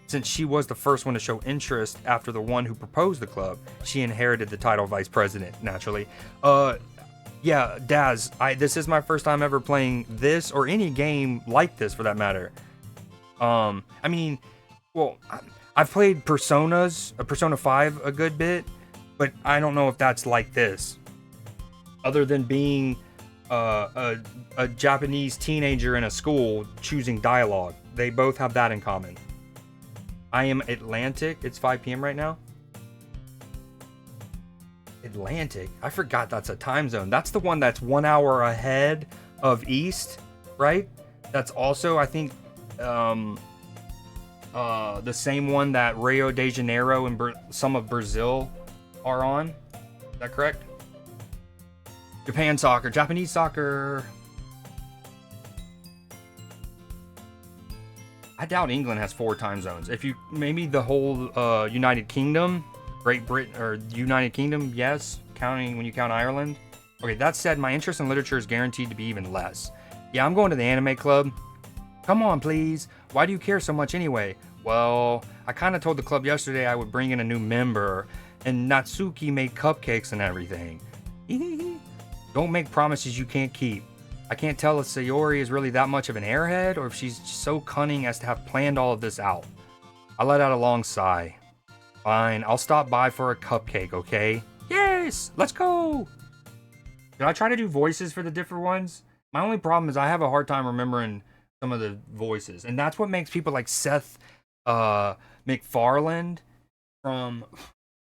Speaker 1: Since she was the first one to show interest after the one who proposed the club, she inherited the title vice president, naturally. Yeah, Daz, this is my first time ever playing this or any game like this for that matter. I mean, well, I've played Persona 5 a good bit, but I don't know if that's like this. Other than being a Japanese teenager in a school choosing dialogue. They both have that in common. I am Atlantic. It's 5 p.m. right now. Atlantic? I forgot that's a time zone. That's the one that's 1 hour ahead of East, right? That's also, I think, the same one that Rio de Janeiro and some of Brazil are on. Is that correct? Japan soccer, Japanese soccer. I doubt England has 4 time zones. If you, maybe the whole United Kingdom, Great Britain, or United Kingdom, yes, when you count Ireland. Okay, that said, my interest in literature is guaranteed to be even less. Yeah, I'm going to the anime club. Come on, please. Why do you care so much anyway? Well, I kind of told the club yesterday I would bring in a new member, and Natsuki made cupcakes and everything. Don't make promises you can't keep. I can't tell if Sayori is really that much of an airhead or if she's so cunning as to have planned all of this out. I let out a long sigh. Fine, I'll stop by for a cupcake, okay? Yes, let's go! Did I try to do voices for the different ones? My only problem is I have a hard time remembering some of the voices. And that's what makes people like Seth MacFarlane from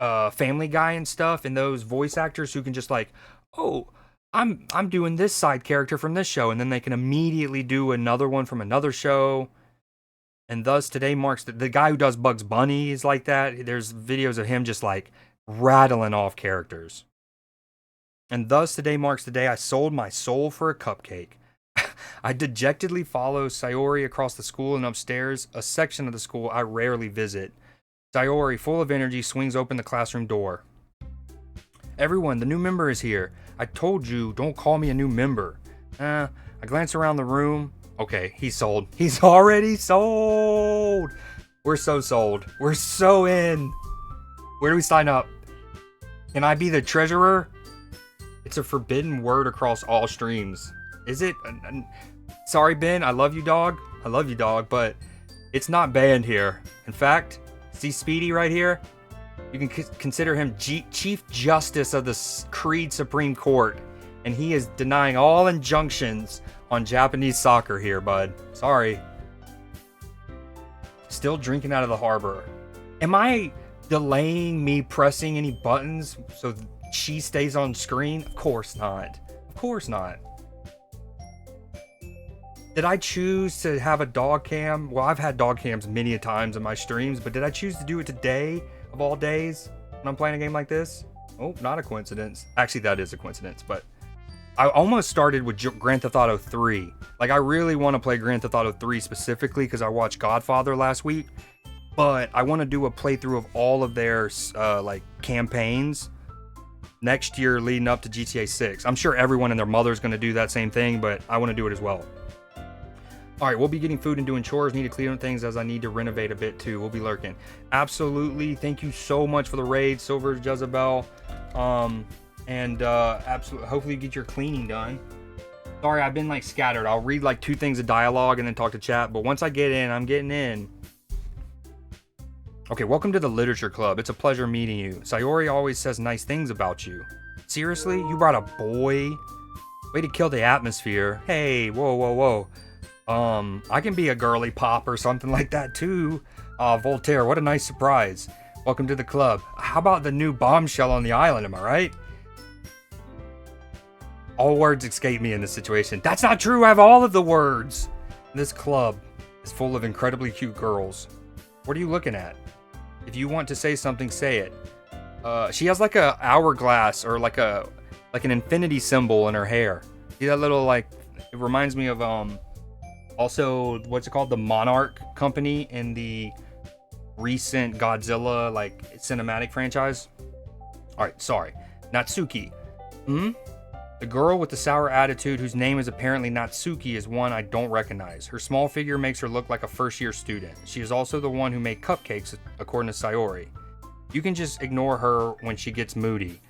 Speaker 1: Family Guy and stuff, and those voice actors who can just like, oh, I'm doing this side character from this show, and then they can immediately do another one from another show. And thus today marks the guy who does Bugs Bunny is like that. There's videos of him just like rattling off characters. And thus today marks the day I sold my soul for a cupcake. I dejectedly follow Sayori across the school and upstairs, a section of the school I rarely visit. Sayori, full of energy, swings open the classroom door. Everyone, the new member is here. I told you, don't call me a new member. I glance around the room. Okay, he's sold. He's already sold. We're so sold. We're so in. Where do we sign up? Can I be the treasurer? It's a forbidden word across all streams. Is it? Sorry, Ben. I love you, dog. I love you, dog, but it's not banned here. In fact, see Speedy right here? You can consider him Chief Justice of the Creed Supreme Court, and he is denying all injunctions on Japanese soccer here, bud. Sorry. Still drinking out of the harbor. Am I delaying me pressing any buttons so she stays on screen? Of course not. Of course not. Did I choose to have a dog cam? Well, I've had dog cams many a times in my streams, but did I choose to do it today of all days when I'm playing a game like this? Oh, not a coincidence. Actually, that is a coincidence, but I almost started with Grand Theft Auto 3. Like, I really want to play Grand Theft Auto 3 specifically because I watched Godfather last week, but I want to do a playthrough of all of their like campaigns next year leading up to GTA 6. I'm sure everyone and their mother's going to do that same thing, but I want to do it as well. Alright, we'll be getting food and doing chores. Need to clean up things as I need to renovate a bit too. We'll be lurking. Absolutely. Thank you so much for the raid, Silver Jezebel. Absolutely. Hopefully you get your cleaning done. Sorry, I've been like scattered. I'll read like 2 things of dialogue and then talk to chat. But once I get in, I'm getting in. Okay, welcome to the Literature Club. It's a pleasure meeting you. Sayori always says nice things about you. Seriously? You brought a boy? Way to kill the atmosphere. Hey, whoa, whoa, whoa. I can be a girly pop or something like that too. Voltaire, what a nice surprise. Welcome to the club. How about the new bombshell on the island, am I right? All words escape me in this situation. That's not true, I have all of the words. This club is full of incredibly cute girls. What are you looking at? If you want to say something, say it. She has like a hourglass or like an infinity symbol in her hair. See that little like? It reminds me of also what's it called? The Monarch company in the recent Godzilla like cinematic franchise. All right, sorry, Natsuki. The girl with the sour attitude, whose name is apparently Natsuki, is one I don't recognize. Her small figure makes her look like a first-year student. She is also the one who made cupcakes, according to Sayori. You can just ignore her when she gets moody.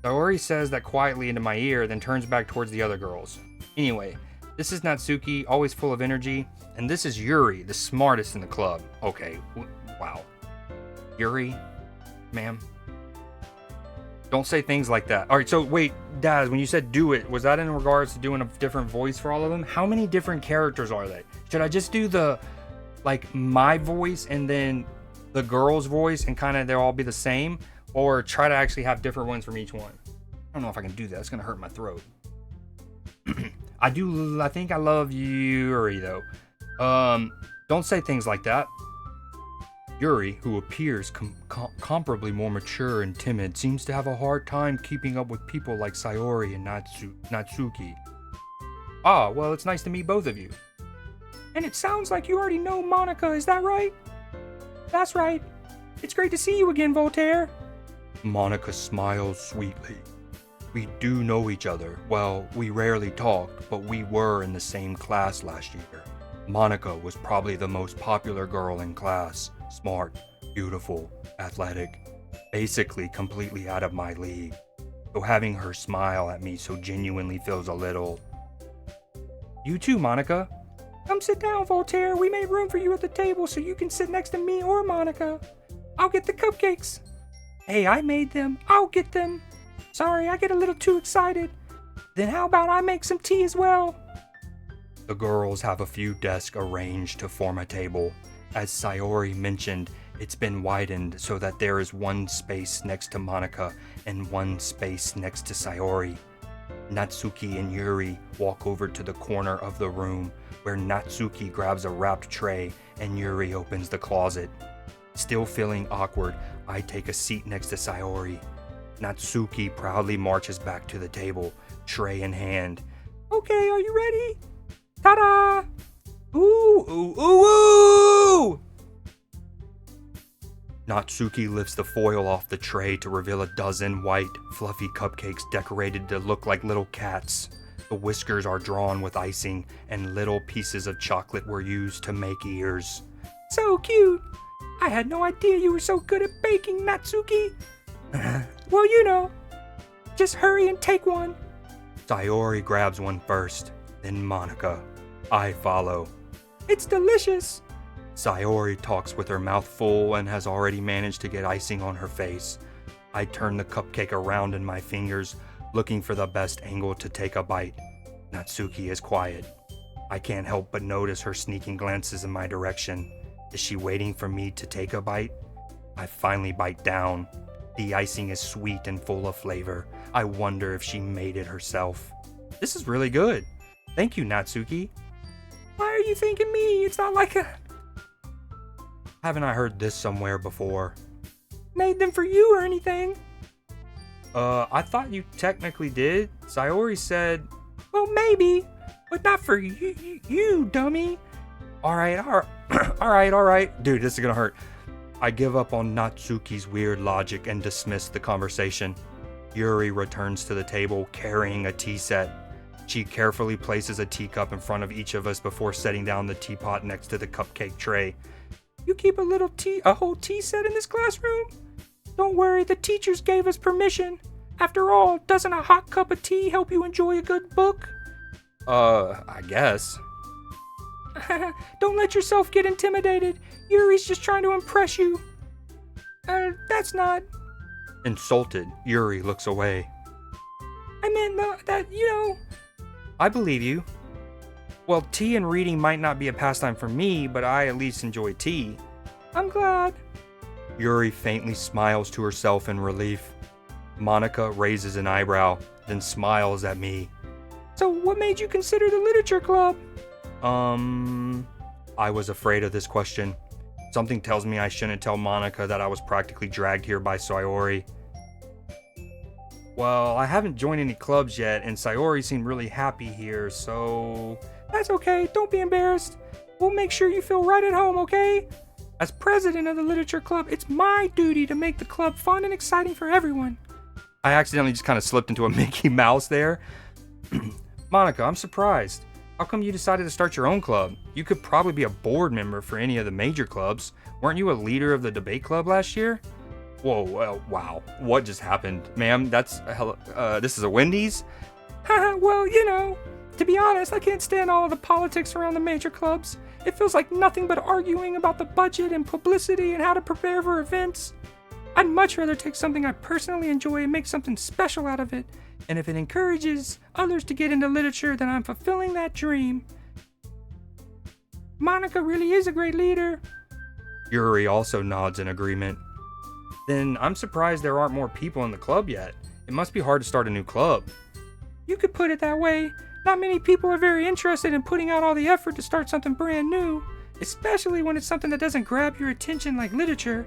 Speaker 1: Sayori says that quietly into my ear, then turns back towards the other girls. Anyway, this is Natsuki, always full of energy, and this is Yuri, the smartest in the club. Okay, wow. Yuri, ma'am? Don't say things like that. All right, so wait, Daz, when you said do it, was that in regards to doing a different voice for all of them? How many different characters are they? Should I just do the, like, my voice and then the girl's voice and kind of they'll all be the same? Or try to actually have different ones from each one? I don't know if I can do that. It's going to hurt my throat. I think I love Yuri, though. Don't say things like that. Yuri, who appears comparably more mature and timid, seems to have a hard time keeping up with people like Sayori and Natsuki. Ah, well, it's nice to meet both of you. And it sounds like you already know Monica, is that right? That's right. It's great to see you again, Voltaire. Monica smiles sweetly. We do know each other. Well, we rarely talked, but we were in the same class last year. Monica was probably the most popular girl in class. Smart, beautiful, athletic, basically completely out of my league. So having her smile at me so genuinely feels a little... You too, Monica. Come sit down, Voltaire. We made room for you at the table so you can sit next to me or Monica. I'll get the cupcakes. Hey, I made them. I'll get them. Sorry, I get a little too excited. Then how about I make some tea as well? The girls have a few desks arranged to form a table. As Sayori mentioned, it's been widened so that there is one space next to Monica and one space next to Sayori. Natsuki and Yuri walk over to the corner of the room where Natsuki grabs a wrapped tray and Yuri opens the closet. Still feeling awkward, I take a seat next to Sayori. Natsuki proudly marches back to the table, tray in hand. Okay, are you ready? Ta-da! Ooh, ooh, ooh, ooh! Natsuki lifts the foil off the tray to reveal a dozen white, fluffy cupcakes decorated to look like little cats. The whiskers are drawn with icing, and little pieces of chocolate were used to make ears. So cute! I had no idea you were so good at baking, Natsuki! Well, you know. Just hurry and take one. Sayori grabs one first, then Monica. I follow. It's delicious. Sayori talks with her mouth full and has already managed to get icing on her face. I turn the cupcake around in my fingers, looking for the best angle to take a bite. Natsuki is quiet. I can't help but notice her sneaking glances in my direction. Is she waiting for me to take a bite? I finally bite down. The icing is sweet and full of flavor. I wonder if she made it herself. This is really good. Thank you, Natsuki. Why are you thanking me? It's not like a... Haven't I heard this somewhere before? Made them for you or anything? I thought you technically did. Sayori said... Well, maybe, but not for you, dummy. Alright. Alright. Dude, this is gonna hurt. I give up on Natsuki's weird logic and dismiss the conversation. Yuri returns to the table carrying a tea set. She carefully places a teacup in front of each of us before setting down the teapot next to the cupcake tray. You keep a whole tea set in this classroom? Don't worry, the teachers gave us permission. After all, doesn't a hot cup of tea help you enjoy a good book? I guess. Don't let yourself get intimidated. Yuri's just trying to impress you. That's not... Insulted, Yuri looks away. I meant that, you know... I believe you. Well, tea and reading might not be a pastime for me, but I at least enjoy tea. I'm glad. Yuri faintly smiles to herself in relief. Monica raises an eyebrow, then smiles at me. So what made you consider the literature club? I was afraid of this question. Something tells me I shouldn't tell Monica that I was practically dragged here by Sayori. Well, I haven't joined any clubs yet, and Sayori seemed really happy here, so... That's okay, don't be embarrassed. We'll make sure you feel right at home, okay? As president of the literature club, it's my duty to make the club fun and exciting for everyone. I accidentally just kind of slipped into a Mickey Mouse there. Monica, I'm surprised. How come you decided to start your own club? You could probably be a board member for any of the major clubs. Weren't you a leader of the debate club last year? Whoa, wow. What just happened? Ma'am, this is a Wendy's? Haha, well, to be honest, I can't stand all of the politics around the major clubs. It feels like nothing but arguing about the budget and publicity and how to prepare for events. I'd much rather take something I personally enjoy and make something special out of it. And if it encourages others to get into literature, then I'm fulfilling that dream. Monica really is a great leader. Yuri also nods in agreement. Then I'm surprised there aren't more people in the club yet. It must be hard to start a new club. You could put it that way. Not many people are very interested in putting out all the effort to start something brand new, especially when it's something that doesn't grab your attention like literature.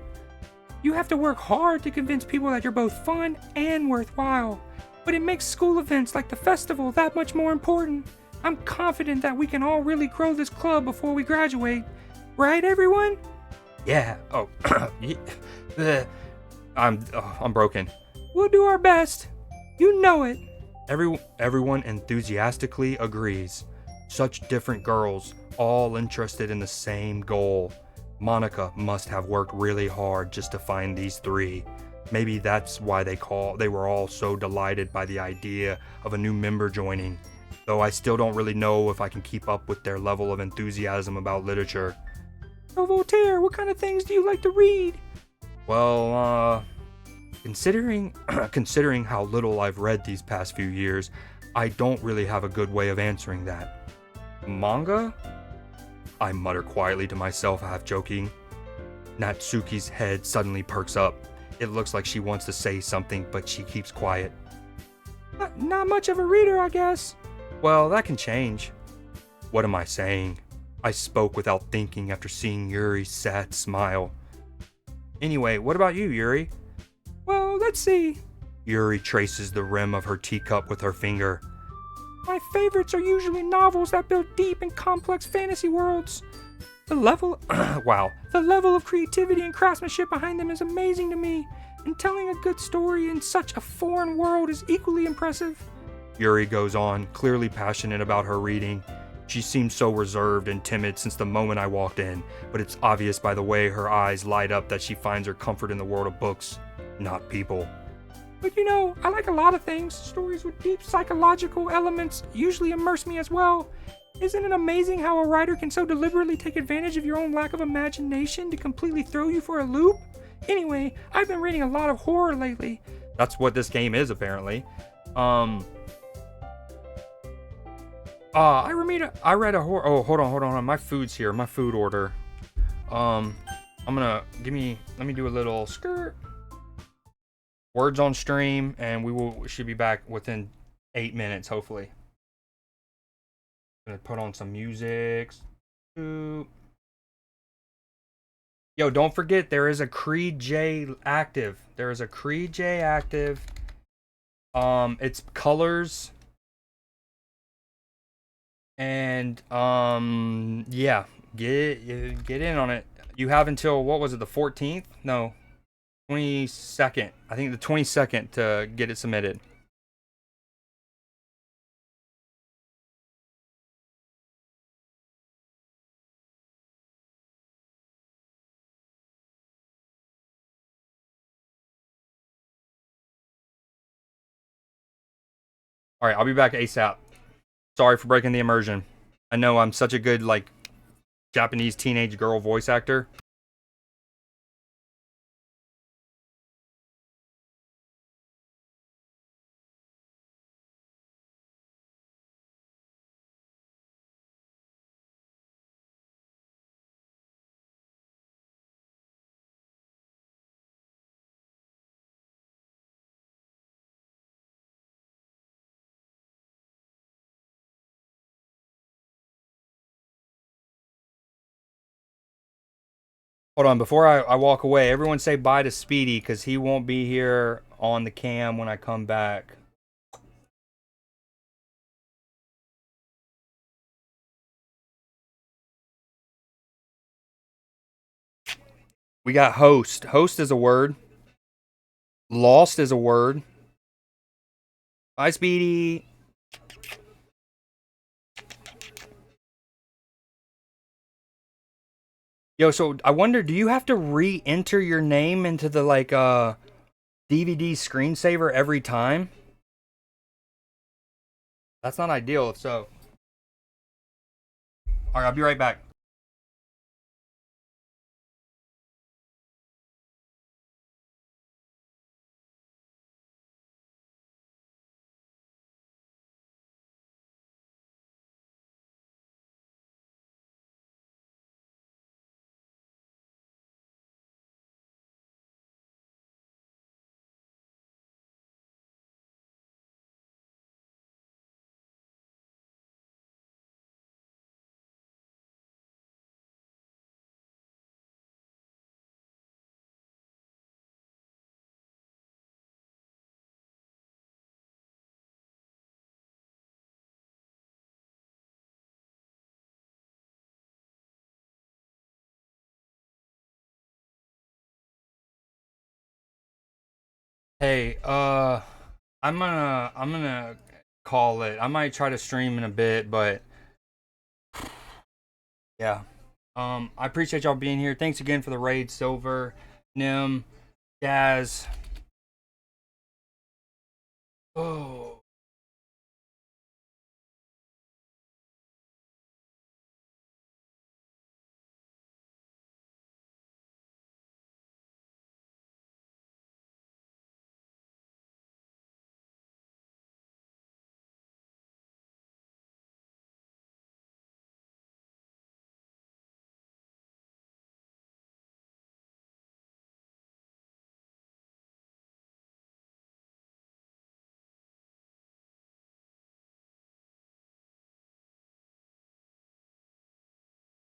Speaker 1: You have to work hard to convince people that you're both fun and worthwhile, but it makes school events like the festival that much more important. I'm confident that we can all really grow this club before we graduate. Right, everyone? Yeah. Oh, I'm broken. We'll do our best. You know it. Everyone enthusiastically agrees. Such different girls, all interested in the same goal. Monica must have worked really hard just to find these three. Maybe that's why they were all so delighted by the idea of a new member joining. Though I still don't really know if I can keep up with their level of enthusiasm about literature. So Voltaire, what kind of things do you like to read? Well, considering how little I've read these past few years, I don't really have a good way of answering that. Manga? I mutter quietly to myself, half joking. Natsuki's head suddenly perks up. It looks like she wants to say something, but she keeps quiet. Not much of a reader, I guess. Well, that can change. What am I saying? I spoke without thinking after seeing Yuri's sad smile. Anyway, what about you, Yuri? Well, let's see. Yuri traces the rim of her teacup with her finger. My favorites are usually novels that build deep and complex fantasy worlds. The level of creativity and craftsmanship behind them is amazing to me, and telling a good story in such a foreign world is equally impressive. Yuri goes on, clearly passionate about her reading. She seems so reserved and timid since the moment I walked in, but it's obvious by the way her eyes light up that she finds her comfort in the world of books, not people. But I like a lot of things. Stories with deep psychological elements usually immerse me as well. Isn't it amazing how a writer can so deliberately take advantage of your own lack of imagination to completely throw you for a loop? Anyway, I've been reading a lot of horror lately. That's what this game is, apparently. I read a horror. Oh, hold on. My food's here. My food order. Let me do a little skirt. Words on stream, and we should be back within 8 minutes, hopefully. Gonna put on some music. Yo, don't forget there is a Creed J active. It's colors. And yeah, get in on it. You have until, what was it, the 14th? No, 22nd. I think the 22nd to get it submitted. All right, I'll be back ASAP. Sorry for breaking the immersion. I know I'm such a good, Japanese teenage girl voice actor. Hold on, before I walk away, everyone say bye to Speedy because he won't be here on the cam when I come back. We got host. Host is a word. Lost is a word. Bye, Speedy. Yo, so I wonder, do you have to re-enter your name into the like DVD screensaver every time? That's not ideal if so. Alright, I'll be right back. Hey, I'm gonna call it. I might try to stream in a bit, but yeah. I appreciate y'all being here. Thanks again for the raid, Silver, Nim, Jazz. Oh.